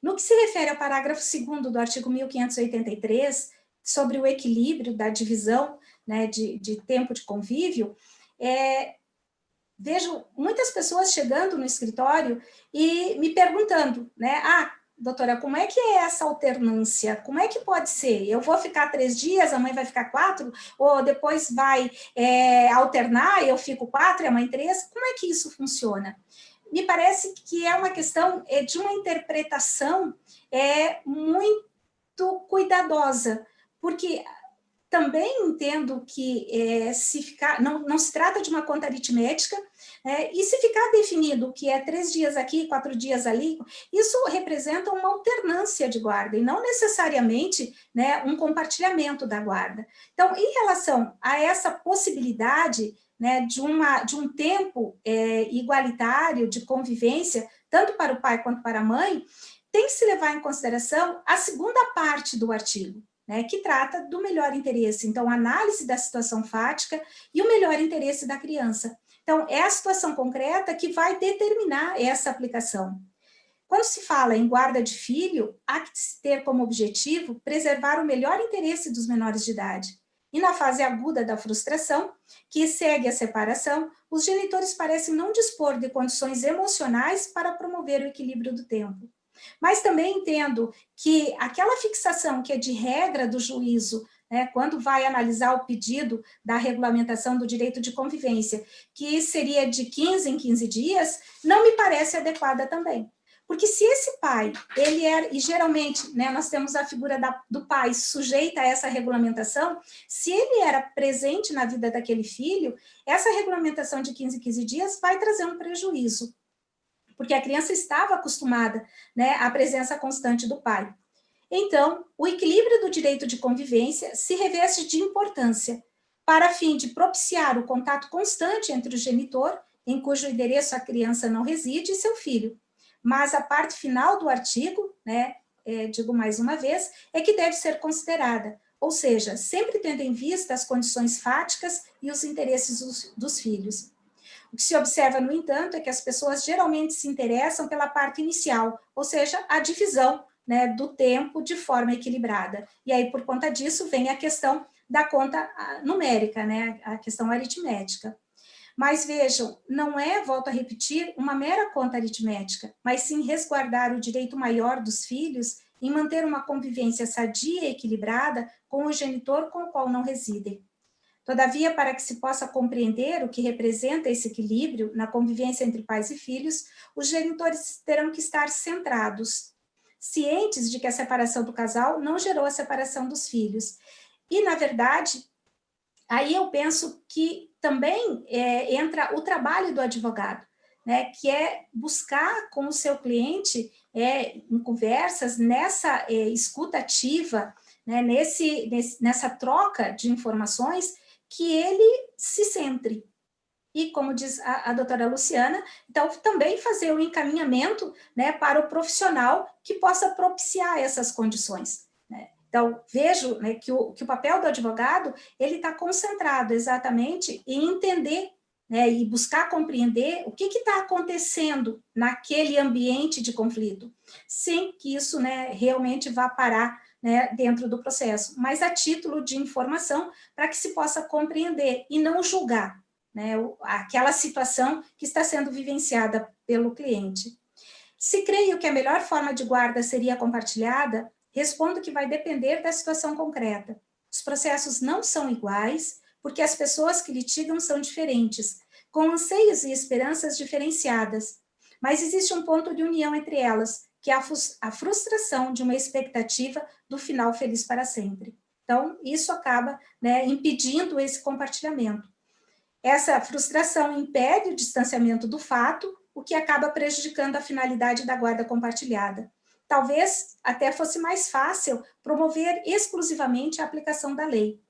No que se refere ao parágrafo 2º do artigo 1583, sobre o equilíbrio da divisão, né, de tempo de convívio, vejo muitas pessoas chegando no escritório e me perguntando, né, doutora, como é que é essa alternância? Como é que pode ser? Eu vou ficar 3 dias, a mãe vai ficar 4? Ou depois vai alternar, eu fico 4 e a mãe 3? Como é que isso funciona? Me parece que é uma questão de uma interpretação muito cuidadosa, porque também entendo que não se trata de uma conta aritmética, e se ficar definido que é 3 dias aqui, 4 dias ali, isso representa uma alternância de guarda, e não necessariamente, né, um compartilhamento da guarda. Então, em relação a essa possibilidade, né, de um tempo igualitário de convivência, tanto para o pai quanto para a mãe, tem que se levar em consideração a segunda parte do artigo, né, que trata do melhor interesse. Então, análise da situação fática e o melhor interesse da criança. Então, é a situação concreta que vai determinar essa aplicação. Quando se fala em guarda de filho, há que ter como objetivo preservar o melhor interesse dos menores de idade. E na fase aguda da frustração, que segue a separação, os genitores parecem não dispor de condições emocionais para promover o equilíbrio do tempo. Mas também entendo que aquela fixação que é de regra do juízo, né, quando vai analisar o pedido da regulamentação do direito de convivência, que seria de 15 em 15 dias, não me parece adequada também. Porque se esse pai, e geralmente, né, nós temos a figura do pai sujeita a essa regulamentação, se ele era presente na vida daquele filho, essa regulamentação de 15 em 15 dias vai trazer um prejuízo, porque a criança estava acostumada, né, à presença constante do pai. Então, o equilíbrio do direito de convivência se reveste de importância, para fim de propiciar o contato constante entre o genitor, em cujo endereço a criança não reside, e seu filho. Mas a parte final do artigo, né, digo mais uma vez, é que deve ser considerada, ou seja, sempre tendo em vista as condições fáticas e os interesses dos filhos. O que se observa, no entanto, é que as pessoas geralmente se interessam pela parte inicial, ou seja, a divisão, né, do tempo de forma equilibrada. E aí, por conta disso, vem a questão da conta numérica, né, a questão aritmética. Mas vejam, não volto a repetir, uma mera conta aritmética, mas sim resguardar o direito maior dos filhos em manter uma convivência sadia e equilibrada com o genitor com o qual não residem. Todavia, para que se possa compreender o que representa esse equilíbrio na convivência entre pais e filhos, os genitores terão que estar centrados, cientes de que a separação do casal não gerou a separação dos filhos. E, na verdade, aí eu penso que também entra o trabalho do advogado, né, que é buscar com o seu cliente, em conversas, nessa escuta ativa, né, nessa troca de informações, que ele se centre. E, como diz a doutora Luciana, então também fazer o encaminhamento, né, para o profissional que possa propiciar essas condições, né? Então, vejo, né, que o papel do advogado, ele está concentrado exatamente em entender, né, e buscar compreender o que está acontecendo naquele ambiente de conflito, sem que isso, né, realmente vá parar, né, dentro do processo, mas a título de informação para que se possa compreender e não julgar, né, aquela situação que está sendo vivenciada pelo cliente. Se creio que a melhor forma de guarda seria compartilhada, respondo que vai depender da situação concreta. Os processos não são iguais, porque as pessoas que litigam são diferentes, com anseios e esperanças diferenciadas. Mas existe um ponto de união entre elas, que é a frustração de uma expectativa do final feliz para sempre. Então, isso acaba, né, impedindo esse compartilhamento. Essa frustração impede o distanciamento do fato, o que acaba prejudicando a finalidade da guarda compartilhada. Talvez até fosse mais fácil promover exclusivamente a aplicação da lei.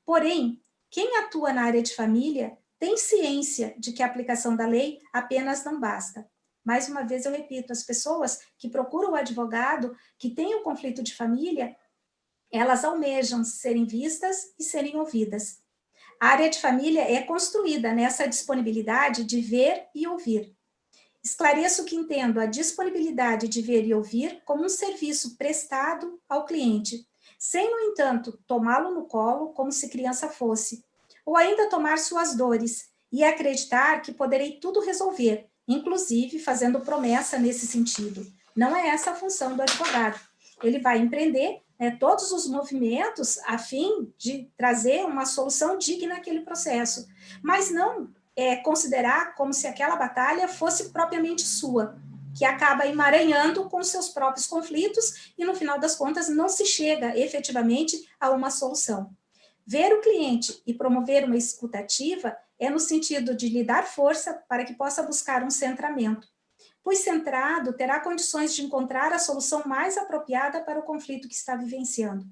Porém, quem atua na área de família tem ciência de que a aplicação da lei apenas não basta. Mais uma vez eu repito, as pessoas que procuram o advogado, que têm um conflito de família, elas almejam serem vistas e serem ouvidas. A área de família é construída nessa disponibilidade de ver e ouvir. Esclareço que entendo a disponibilidade de ver e ouvir como um serviço prestado ao cliente, sem, no entanto, tomá-lo no colo como se criança fosse, ou ainda tomar suas dores e acreditar que poderei tudo resolver, inclusive fazendo promessa nesse sentido. Não é essa a função do advogado. Ele vai empreender, né, todos os movimentos a fim de trazer uma solução digna àquele processo, mas não considerar como se aquela batalha fosse propriamente sua, que acaba emaranhando com seus próprios conflitos e, no final das contas, não se chega efetivamente a uma solução. Ver o cliente e promover uma escuta ativa é no sentido de lhe dar força para que possa buscar um centramento, pois centrado terá condições de encontrar a solução mais apropriada para o conflito que está vivenciando.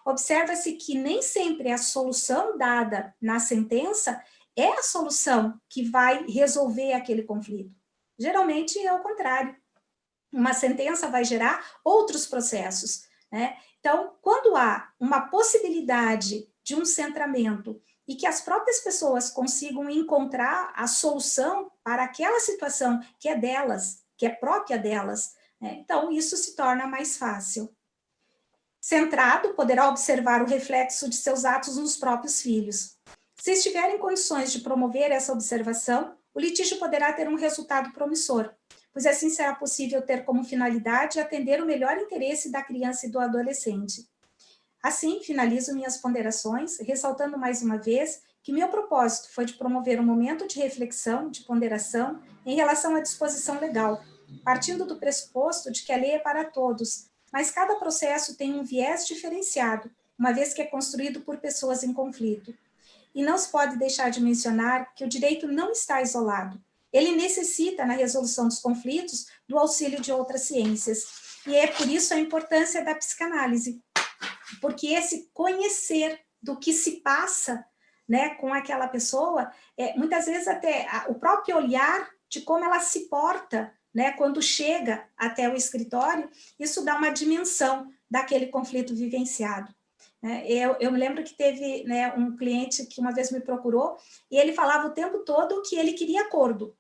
Observa-se que nem sempre a solução dada na sentença é a solução que vai resolver aquele conflito. Geralmente é o contrário. Uma sentença vai gerar outros processos, né? Então, quando há uma possibilidade de um centramento e que as próprias pessoas consigam encontrar a solução para aquela situação que é delas, que é própria delas, né? Então isso se torna mais fácil. Centrado, poderá observar o reflexo de seus atos nos próprios filhos. Se estiver em condições de promover essa observação, o litígio poderá ter um resultado promissor, pois assim será possível ter como finalidade atender o melhor interesse da criança e do adolescente. Assim, finalizo minhas ponderações, ressaltando mais uma vez que meu propósito foi de promover um momento de reflexão, de ponderação, em relação à disposição legal, partindo do pressuposto de que a lei é para todos, mas cada processo tem um viés diferenciado, uma vez que é construído por pessoas em conflito. E não se pode deixar de mencionar que o direito não está isolado. Ele necessita, na resolução dos conflitos, do auxílio de outras ciências. E é por isso a importância da psicanálise, porque esse conhecer do que se passa, né, com aquela pessoa, muitas vezes até o próprio olhar de como ela se porta, né, quando chega até o escritório, isso dá uma dimensão daquele conflito vivenciado. Eu me lembro que teve, né, um cliente que uma vez me procurou e ele falava o tempo todo que ele queria acordo,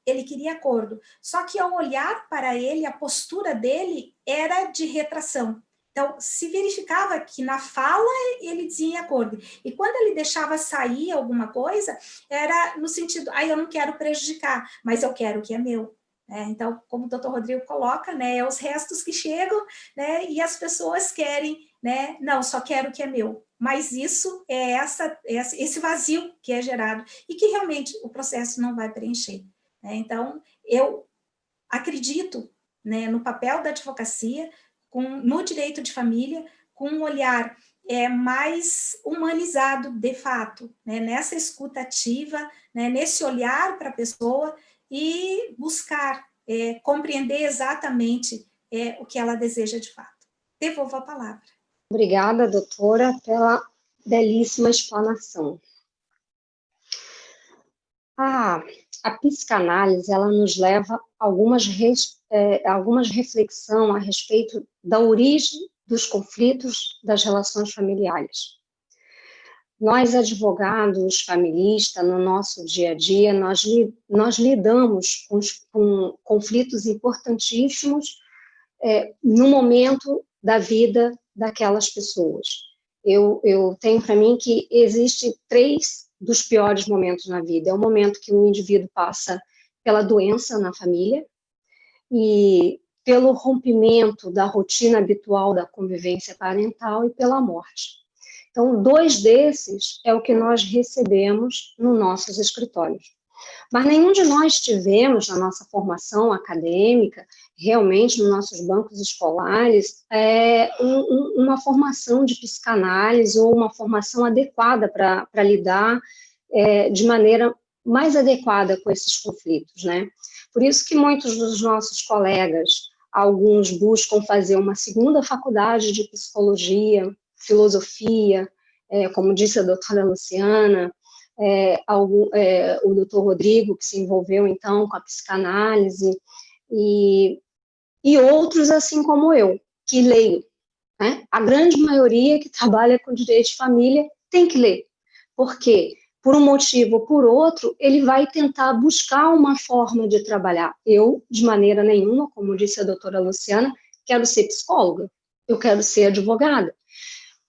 só que ao olhar para ele, a postura dele era de retração. Então, se verificava que na fala ele dizia acordo, e quando ele deixava sair alguma coisa, era no sentido, eu não quero prejudicar, mas eu quero o que é meu. Então, como o doutor Rodrigo coloca, né, os restos que chegam, né, e as pessoas querem, né, não, só quero o que é meu. Mas isso é esse vazio que é gerado e que realmente o processo não vai preencher. Então, eu acredito, né, no papel da advocacia, no direito de família, com um olhar mais humanizado, de fato, né, nessa escuta ativa, né, nesse olhar para a pessoa e buscar compreender exatamente o que ela deseja de fato. Devolvo a palavra. Obrigada, doutora, pela belíssima explanação. A psicanálise, ela nos leva a algumas reflexões a respeito da origem dos conflitos das relações familiares. Nós, advogados familistas, no nosso dia a dia, nós lidamos com conflitos importantíssimos no momento da vida daquelas pessoas. Eu tenho para mim que existe 3 dos piores momentos na vida. É o momento que o indivíduo passa pela doença na família e pelo rompimento da rotina habitual da convivência parental e pela morte. Então, 2 desses é o que nós recebemos nos nossos escritórios. Mas nenhum de nós tivemos, na nossa formação acadêmica, realmente nos nossos bancos escolares, uma formação de psicanálise ou uma formação adequada para lidar de maneira mais adequada com esses conflitos, né? Por isso que muitos dos nossos colegas, alguns buscam fazer uma segunda faculdade de psicologia, filosofia, como disse a doutora Luciana, o doutor Rodrigo, que se envolveu, então, com a psicanálise, e outros, assim como eu, que leio, né? A grande maioria que trabalha com direito de família tem que ler. Por quê? Por um motivo ou por outro, ele vai tentar buscar uma forma de trabalhar. Eu, de maneira nenhuma, como disse a doutora Luciana, quero ser psicóloga, eu quero ser advogada.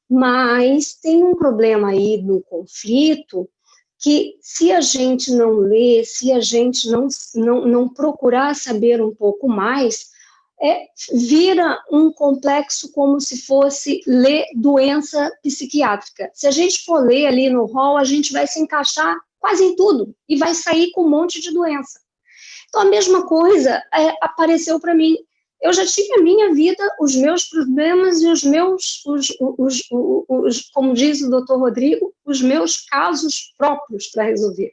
Mas tem um problema aí no conflito que, se a gente não ler, se a gente não procurar saber um pouco mais, vira um complexo como se fosse ler doença psiquiátrica. Se a gente for ler ali no rol, a gente vai se encaixar quase em tudo e vai sair com um monte de doença. Então, a mesma coisa apareceu para mim. Eu já tive a minha vida, os meus problemas e os meus, como diz o doutor Rodrigo, os meus casos próprios para resolver.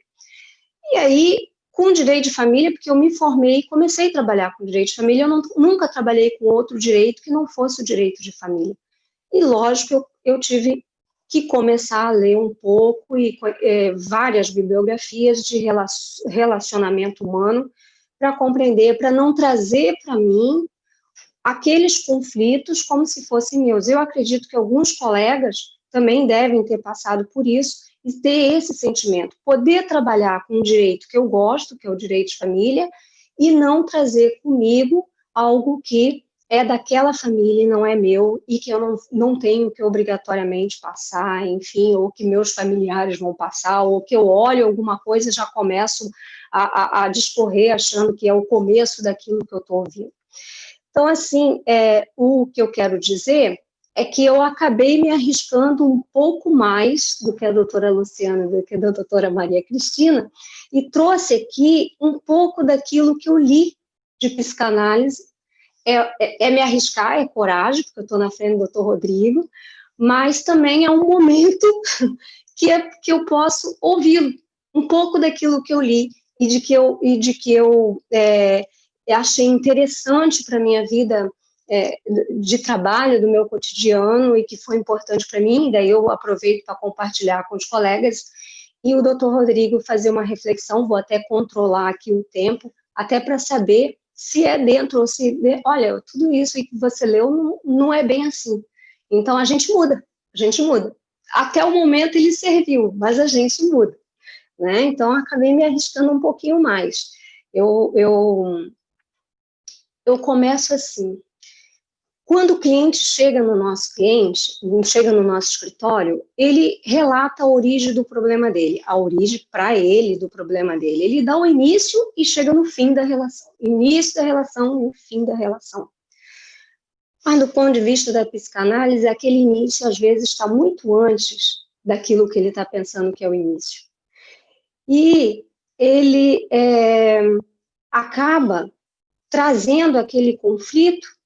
E aí, com direito de família, porque eu me formei e comecei a trabalhar com direito de família, eu nunca trabalhei com outro direito que não fosse o direito de família. E, lógico, eu tive que começar a ler um pouco e várias bibliografias de relacionamento humano para compreender, para não trazer para mim aqueles conflitos como se fossem meus. Eu acredito que alguns colegas também devem ter passado por isso e ter esse sentimento, poder trabalhar com um direito que eu gosto, que é o direito de família, e não trazer comigo algo que é daquela família e não é meu, e que eu não tenho que obrigatoriamente passar, enfim, ou que meus familiares vão passar, ou que eu olho alguma coisa e já começo a discorrer achando que é o começo daquilo que eu estou ouvindo. Então, assim, o que eu quero dizer é que eu acabei me arriscando um pouco mais do que a doutora Luciana, do que a doutora Maria Cristina, e trouxe aqui um pouco daquilo que eu li de psicanálise. Me arriscar, é coragem, porque eu estou na frente do doutor Rodrigo, mas também é um momento que eu posso ouvir um pouco daquilo que eu li e de que eu achei interessante para a minha vida de trabalho, do meu cotidiano, e que foi importante para mim, e daí eu aproveito para compartilhar com os colegas, e o doutor Rodrigo fazer uma reflexão, vou até controlar aqui o tempo, até para saber se é dentro ou se... Olha, tudo isso que você leu não é bem assim. Então, a gente muda. Até o momento ele serviu, mas a gente muda, né? Então, acabei me arriscando um pouquinho mais. Eu começo assim. Quando o cliente chega no nosso escritório, ele relata a origem do problema dele, a origem para ele do problema dele. Ele dá o início e chega no fim da relação. Início da relação e fim da relação. Mas, do ponto de vista da psicanálise, aquele início, às vezes, está muito antes daquilo que ele está pensando que é o início. E ele acaba trazendo aquele conflito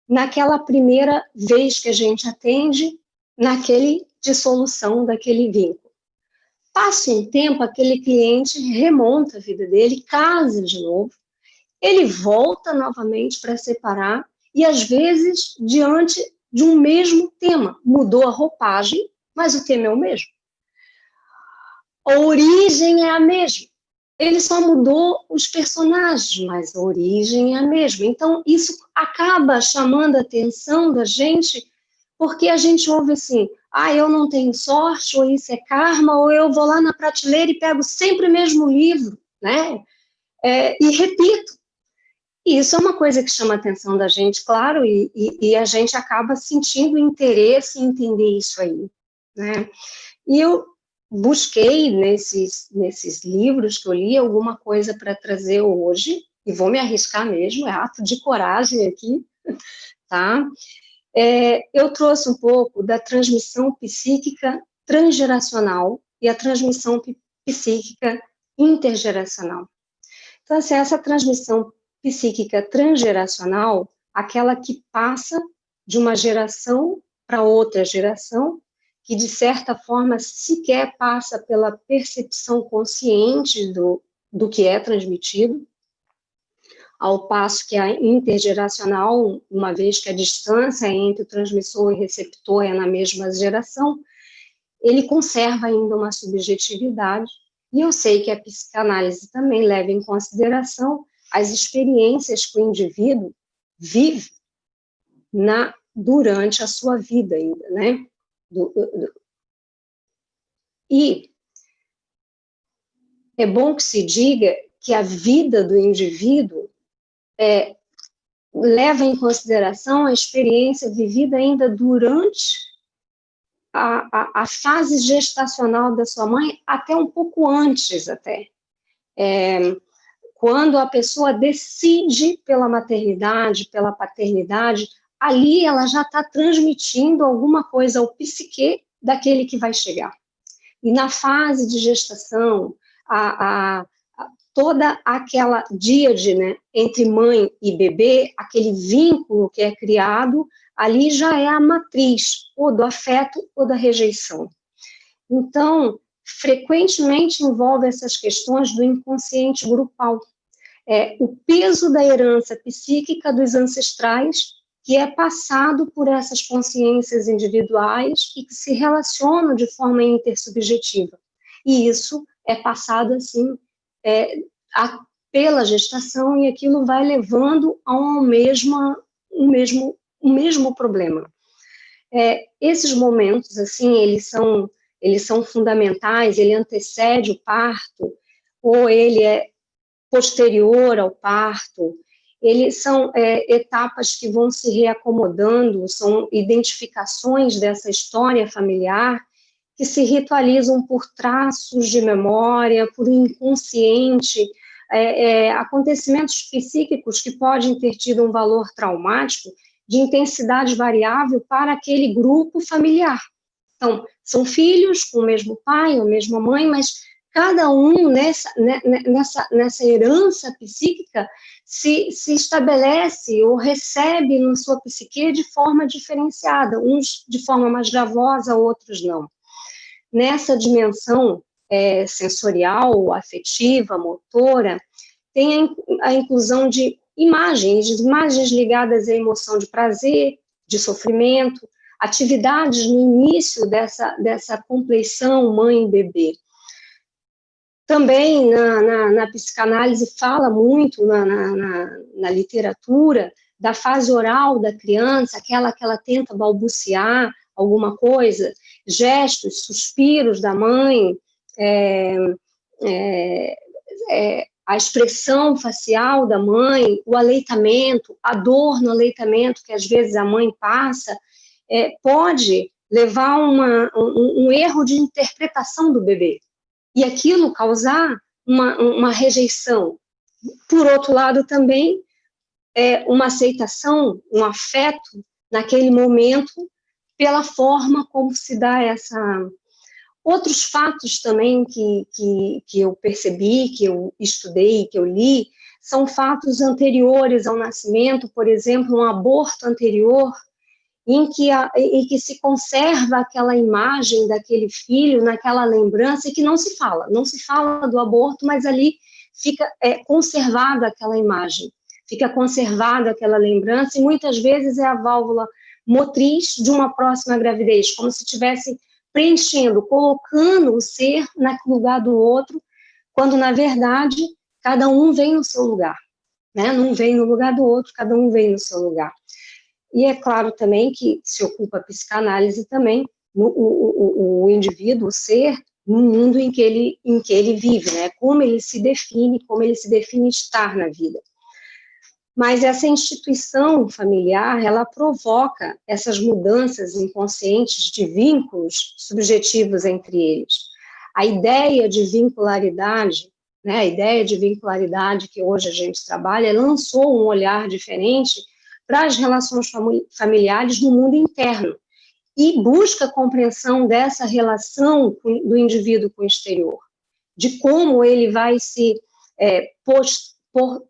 naquela primeira vez que a gente atende, naquele dissolução daquele vínculo. Passa um tempo, aquele cliente remonta a vida dele, casa de novo, ele volta novamente para separar, e às vezes diante de um mesmo tema. Mudou a roupagem, mas o tema é o mesmo. A origem é a mesma. Ele só mudou os personagens, mas a origem é a mesma. Então, isso acaba chamando a atenção da gente, porque a gente ouve assim, eu não tenho sorte, ou isso é karma, ou eu vou lá na prateleira e pego sempre o mesmo livro, né? E repito. E isso é uma coisa que chama a atenção da gente, claro, e a gente acaba sentindo interesse em entender isso aí, né? E eu busquei nesses livros que eu li alguma coisa para trazer hoje, e vou me arriscar mesmo, é ato de coragem aqui, tá? eu trouxe um pouco da transmissão psíquica transgeracional e a transmissão psíquica intergeracional. Então, assim, essa transmissão psíquica transgeracional, aquela que passa de uma geração para outra geração, que, de certa forma, sequer passa pela percepção consciente do que é transmitido, ao passo que a intergeracional, uma vez que a distância entre o transmissor e receptor é na mesma geração, ele conserva ainda uma subjetividade, e eu sei que a psicanálise também leva em consideração as experiências que o indivíduo vive durante a sua vida ainda, né? E é bom que se diga que a vida do indivíduo leva em consideração a experiência vivida ainda durante a fase gestacional da sua mãe, até um pouco antes, até. Quando a pessoa decide pela maternidade, pela paternidade, ali ela já está transmitindo alguma coisa ao psique daquele que vai chegar. E na fase de gestação, toda aquela díade, né, entre mãe e bebê, aquele vínculo que é criado, ali já é a matriz, ou do afeto ou da rejeição. Então, frequentemente envolve essas questões do inconsciente grupal. O peso da herança psíquica dos ancestrais, que é passado por essas consciências individuais e que se relacionam de forma intersubjetiva. E isso é passado, assim, pela gestação, e aquilo vai levando ao mesmo problema. Esses momentos, assim, eles são fundamentais, ele antecede o parto, ou ele é posterior ao parto, eles são etapas que vão se reacomodando, são identificações dessa história familiar que se ritualizam por traços de memória, por inconsciente, acontecimentos psíquicos que podem ter tido um valor traumático de intensidade variável para aquele grupo familiar. Então, são filhos com o mesmo pai ou a mesma mãe, mas cada um nessa herança psíquica se estabelece ou recebe na sua psique de forma diferenciada, uns de forma mais gravosa, outros não. Nessa dimensão sensorial, afetiva, motora, tem a inclusão de imagens ligadas à emoção de prazer, de sofrimento, atividades no início dessa compleição mãe-bebê. Também na psicanálise fala muito, na literatura, da fase oral da criança, aquela que ela tenta balbuciar alguma coisa, gestos, suspiros da mãe, a expressão facial da mãe, o aleitamento, a dor no aleitamento que às vezes a mãe passa, pode levar um erro de interpretação do bebê. E aquilo causar uma rejeição. Por outro lado, também, uma aceitação, um afeto, naquele momento, pela forma como se dá essa... Outros fatos também que eu percebi, que eu estudei, que eu li, são fatos anteriores ao nascimento, por exemplo, um aborto anterior, em que se conserva aquela imagem daquele filho, naquela lembrança, e que não se fala do aborto, mas ali fica conservada aquela imagem, fica conservada aquela lembrança, e muitas vezes é a válvula motriz de uma próxima gravidez, como se estivesse preenchendo, colocando o ser no lugar do outro, quando, na verdade, cada um vem no seu lugar, né? Não vem no lugar do outro, cada um vem no seu lugar. E é claro também que se ocupa a psicanálise também, o indivíduo, o ser, no mundo em que ele vive, né? Como ele se define estar na vida. Mas essa instituição familiar, ela provoca essas mudanças inconscientes de vínculos subjetivos entre eles. A ideia de vincularidade, né, a ideia de vincularidade que hoje a gente trabalha, lançou um olhar diferente para as relações familiares no mundo interno e busca a compreensão dessa relação do indivíduo com o exterior, de como ele vai se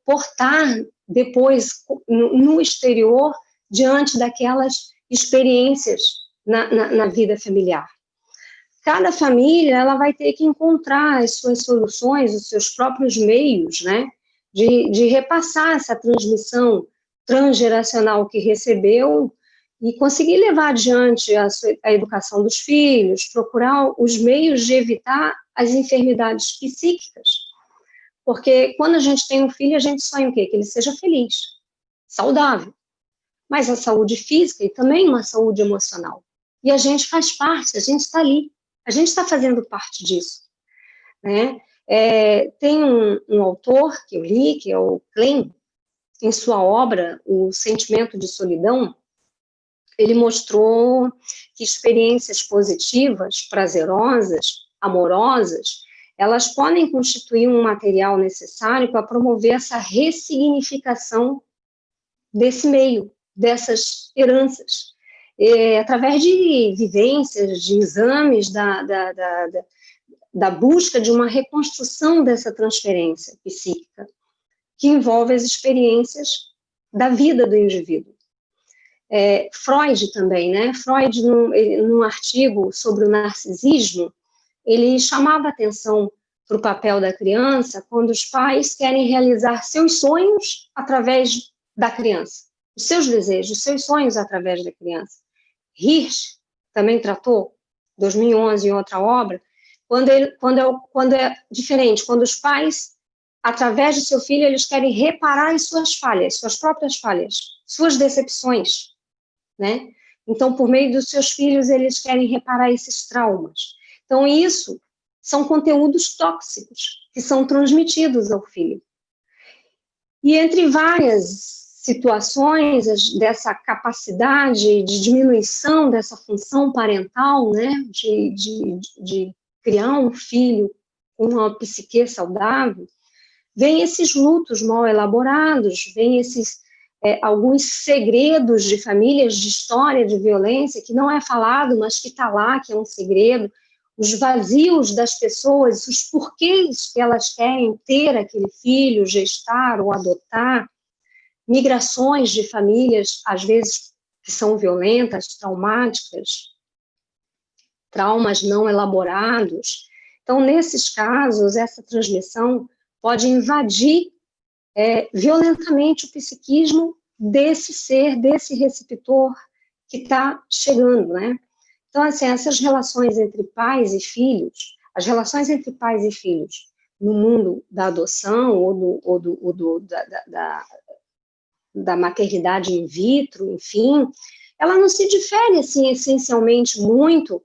portar depois no exterior diante daquelas experiências na vida familiar. Cada família ela vai ter que encontrar as suas soluções, os seus próprios meios, né, de repassar essa transmissão transgeracional que recebeu e conseguir levar adiante a educação dos filhos, procurar os meios de evitar as enfermidades psíquicas. Porque quando a gente tem um filho, a gente sonha o quê? Que ele seja feliz, saudável. Mas a saúde física e também uma saúde emocional. E a gente faz parte, a gente está ali, a gente está fazendo parte disso. Né? Tem um autor que eu li, que é o Klein, em sua obra, O Sentimento de Solidão, ele mostrou que experiências positivas, prazerosas, amorosas, elas podem constituir um material necessário para promover essa ressignificação desse meio, dessas heranças, através de vivências, de exames, da busca de uma reconstrução dessa transferência psíquica, que envolve as experiências da vida do indivíduo. Freud também, né? Freud, num artigo sobre o narcisismo, ele chamava atenção para o papel da criança quando os pais querem realizar seus sonhos através da criança, os seus desejos, os seus sonhos através da criança. Hirsch também tratou, 2011, em outra obra, quando é diferente, quando os pais, através do seu filho, eles querem reparar as suas falhas, suas próprias falhas, suas decepções, né? Então, por meio dos seus filhos, eles querem reparar esses traumas. Então, isso são conteúdos tóxicos que são transmitidos ao filho. E entre várias situações dessa capacidade de diminuição dessa função parental, né, de criar um filho com uma psique saudável, vem esses lutos mal elaborados, vem esses alguns segredos de famílias, de história de violência, que não é falado, mas que está lá, que é um segredo, os vazios das pessoas, os porquês que elas querem ter aquele filho, gestar ou adotar, migrações de famílias, às vezes, que são violentas, traumáticas, traumas não elaborados. Então, nesses casos, essa transmissão pode invadir violentamente o psiquismo desse ser, desse receptor que está chegando, né? Então, assim, essas relações entre pais e filhos, as relações entre pais e filhos no mundo da adoção ou da maternidade in vitro, enfim, ela não se difere, assim, essencialmente muito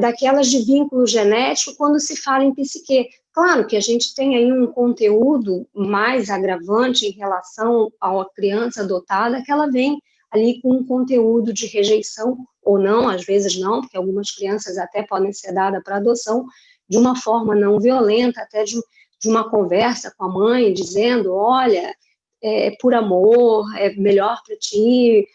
daquelas de vínculo genético quando se fala em psique. Claro que a gente tem aí um conteúdo mais agravante em relação à criança adotada, que ela vem ali com um conteúdo de rejeição, ou não, às vezes não, porque algumas crianças até podem ser dadas para adoção de uma forma não violenta, até de uma conversa com a mãe, dizendo, olha, por amor, é melhor para ti,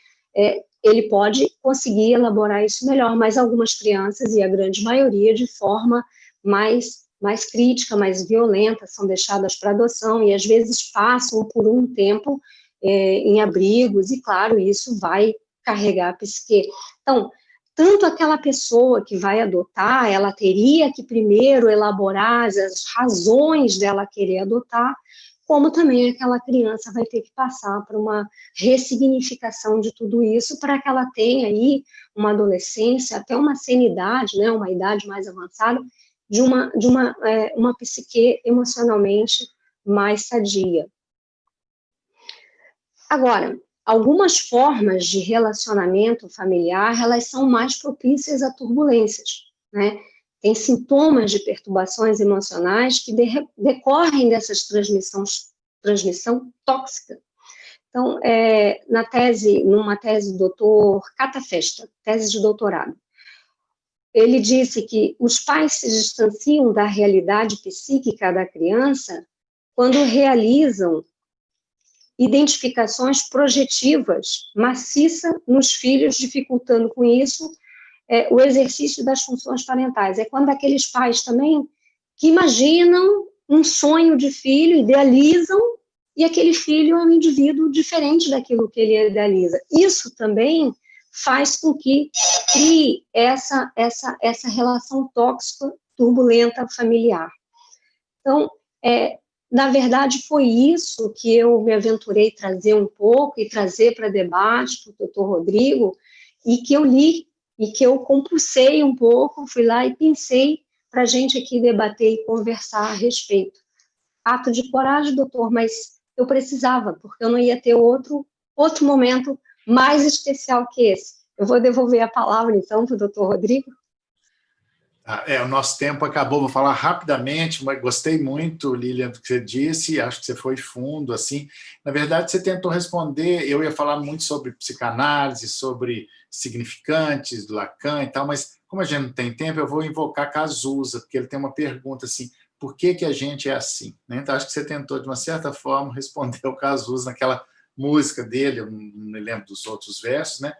ele pode conseguir elaborar isso melhor, mas algumas crianças, e a grande maioria, de forma mais crítica, mais violenta, são deixadas para adoção, e às vezes passam por um tempo em abrigos, e claro, isso vai carregar a psique. Então, tanto aquela pessoa que vai adotar, ela teria que primeiro elaborar as razões dela querer adotar, como também aquela criança vai ter que passar por uma ressignificação de tudo isso para que ela tenha aí uma adolescência, até uma senidade, né, uma idade mais avançada, de uma psique emocionalmente mais sadia. Agora, algumas formas de relacionamento familiar, elas são mais propícias a turbulências, né? Tem sintomas de perturbações emocionais que decorrem dessas transmissão tóxica. Então, numa tese do Dr. Catafesta, tese de doutorado, ele disse que os pais se distanciam da realidade psíquica da criança quando realizam identificações projetivas maciça nos filhos, dificultando com isso o exercício das funções parentais. É quando aqueles pais também que imaginam um sonho de filho, idealizam, e aquele filho é um indivíduo diferente daquilo que ele idealiza. Isso também faz com que crie essa relação tóxica, turbulenta, familiar. Então, na verdade, foi isso que eu me aventurei trazer um pouco e trazer para debate para o doutor Rodrigo, e que eu li, e que eu compulsei um pouco, fui lá e pensei para a gente aqui debater e conversar a respeito. Ato de coragem, doutor, mas eu precisava, porque eu não ia ter outro momento mais especial que esse. Eu vou devolver a palavra, então, para o doutor Rodrigo. O nosso tempo acabou, vou falar rapidamente, mas gostei muito, Lilian, do que você disse, acho que você foi fundo, assim. Na verdade, você tentou responder, eu ia falar muito sobre psicanálise, sobre significantes, do Lacan e tal, mas como a gente não tem tempo, eu vou invocar Cazuza, porque ele tem uma pergunta assim, por que a gente é assim? Né? Então, acho que você tentou, de uma certa forma, responder o Cazuza naquela música dele, eu não me lembro dos outros versos, né?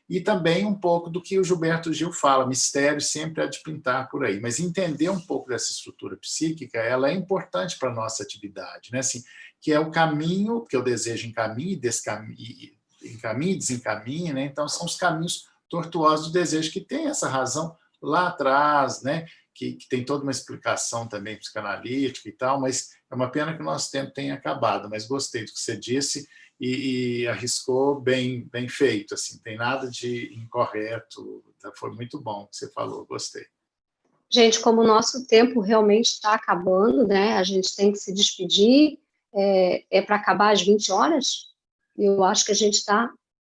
E também um pouco do que o Gilberto Gil fala, mistério sempre há de pintar por aí, mas entender um pouco dessa estrutura psíquica, ela é importante para a nossa atividade, né? Assim, que é o caminho, que eu desejo encaminhe e desencaminhe, né? Então são os caminhos tortuosos do desejo, que tem essa razão lá atrás, né? Que tem toda uma explicação também psicanalítica e tal, mas é uma pena que o nosso tempo tenha acabado, mas gostei do que você disse, e arriscou bem feito, assim, não tem nada de incorreto, foi muito bom o que você falou, gostei. Gente, como o nosso tempo realmente está acabando, né, a gente tem que se despedir, para acabar às 20 horas, eu acho que a gente está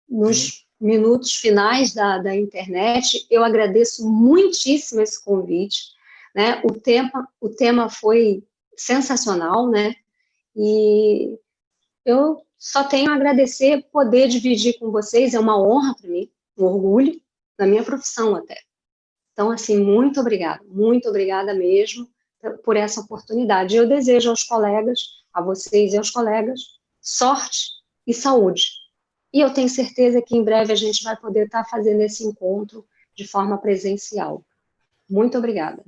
nos minutos finais da internet. Eu agradeço muitíssimo esse convite, né, o tema foi sensacional, né, e eu só tenho a agradecer poder dividir com vocês, é uma honra para mim, um orgulho da minha profissão até. Então, assim, muito obrigada mesmo por essa oportunidade. Eu desejo aos colegas, a vocês e aos colegas, sorte e saúde. E eu tenho certeza que em breve a gente vai poder estar fazendo esse encontro de forma presencial. Muito obrigada.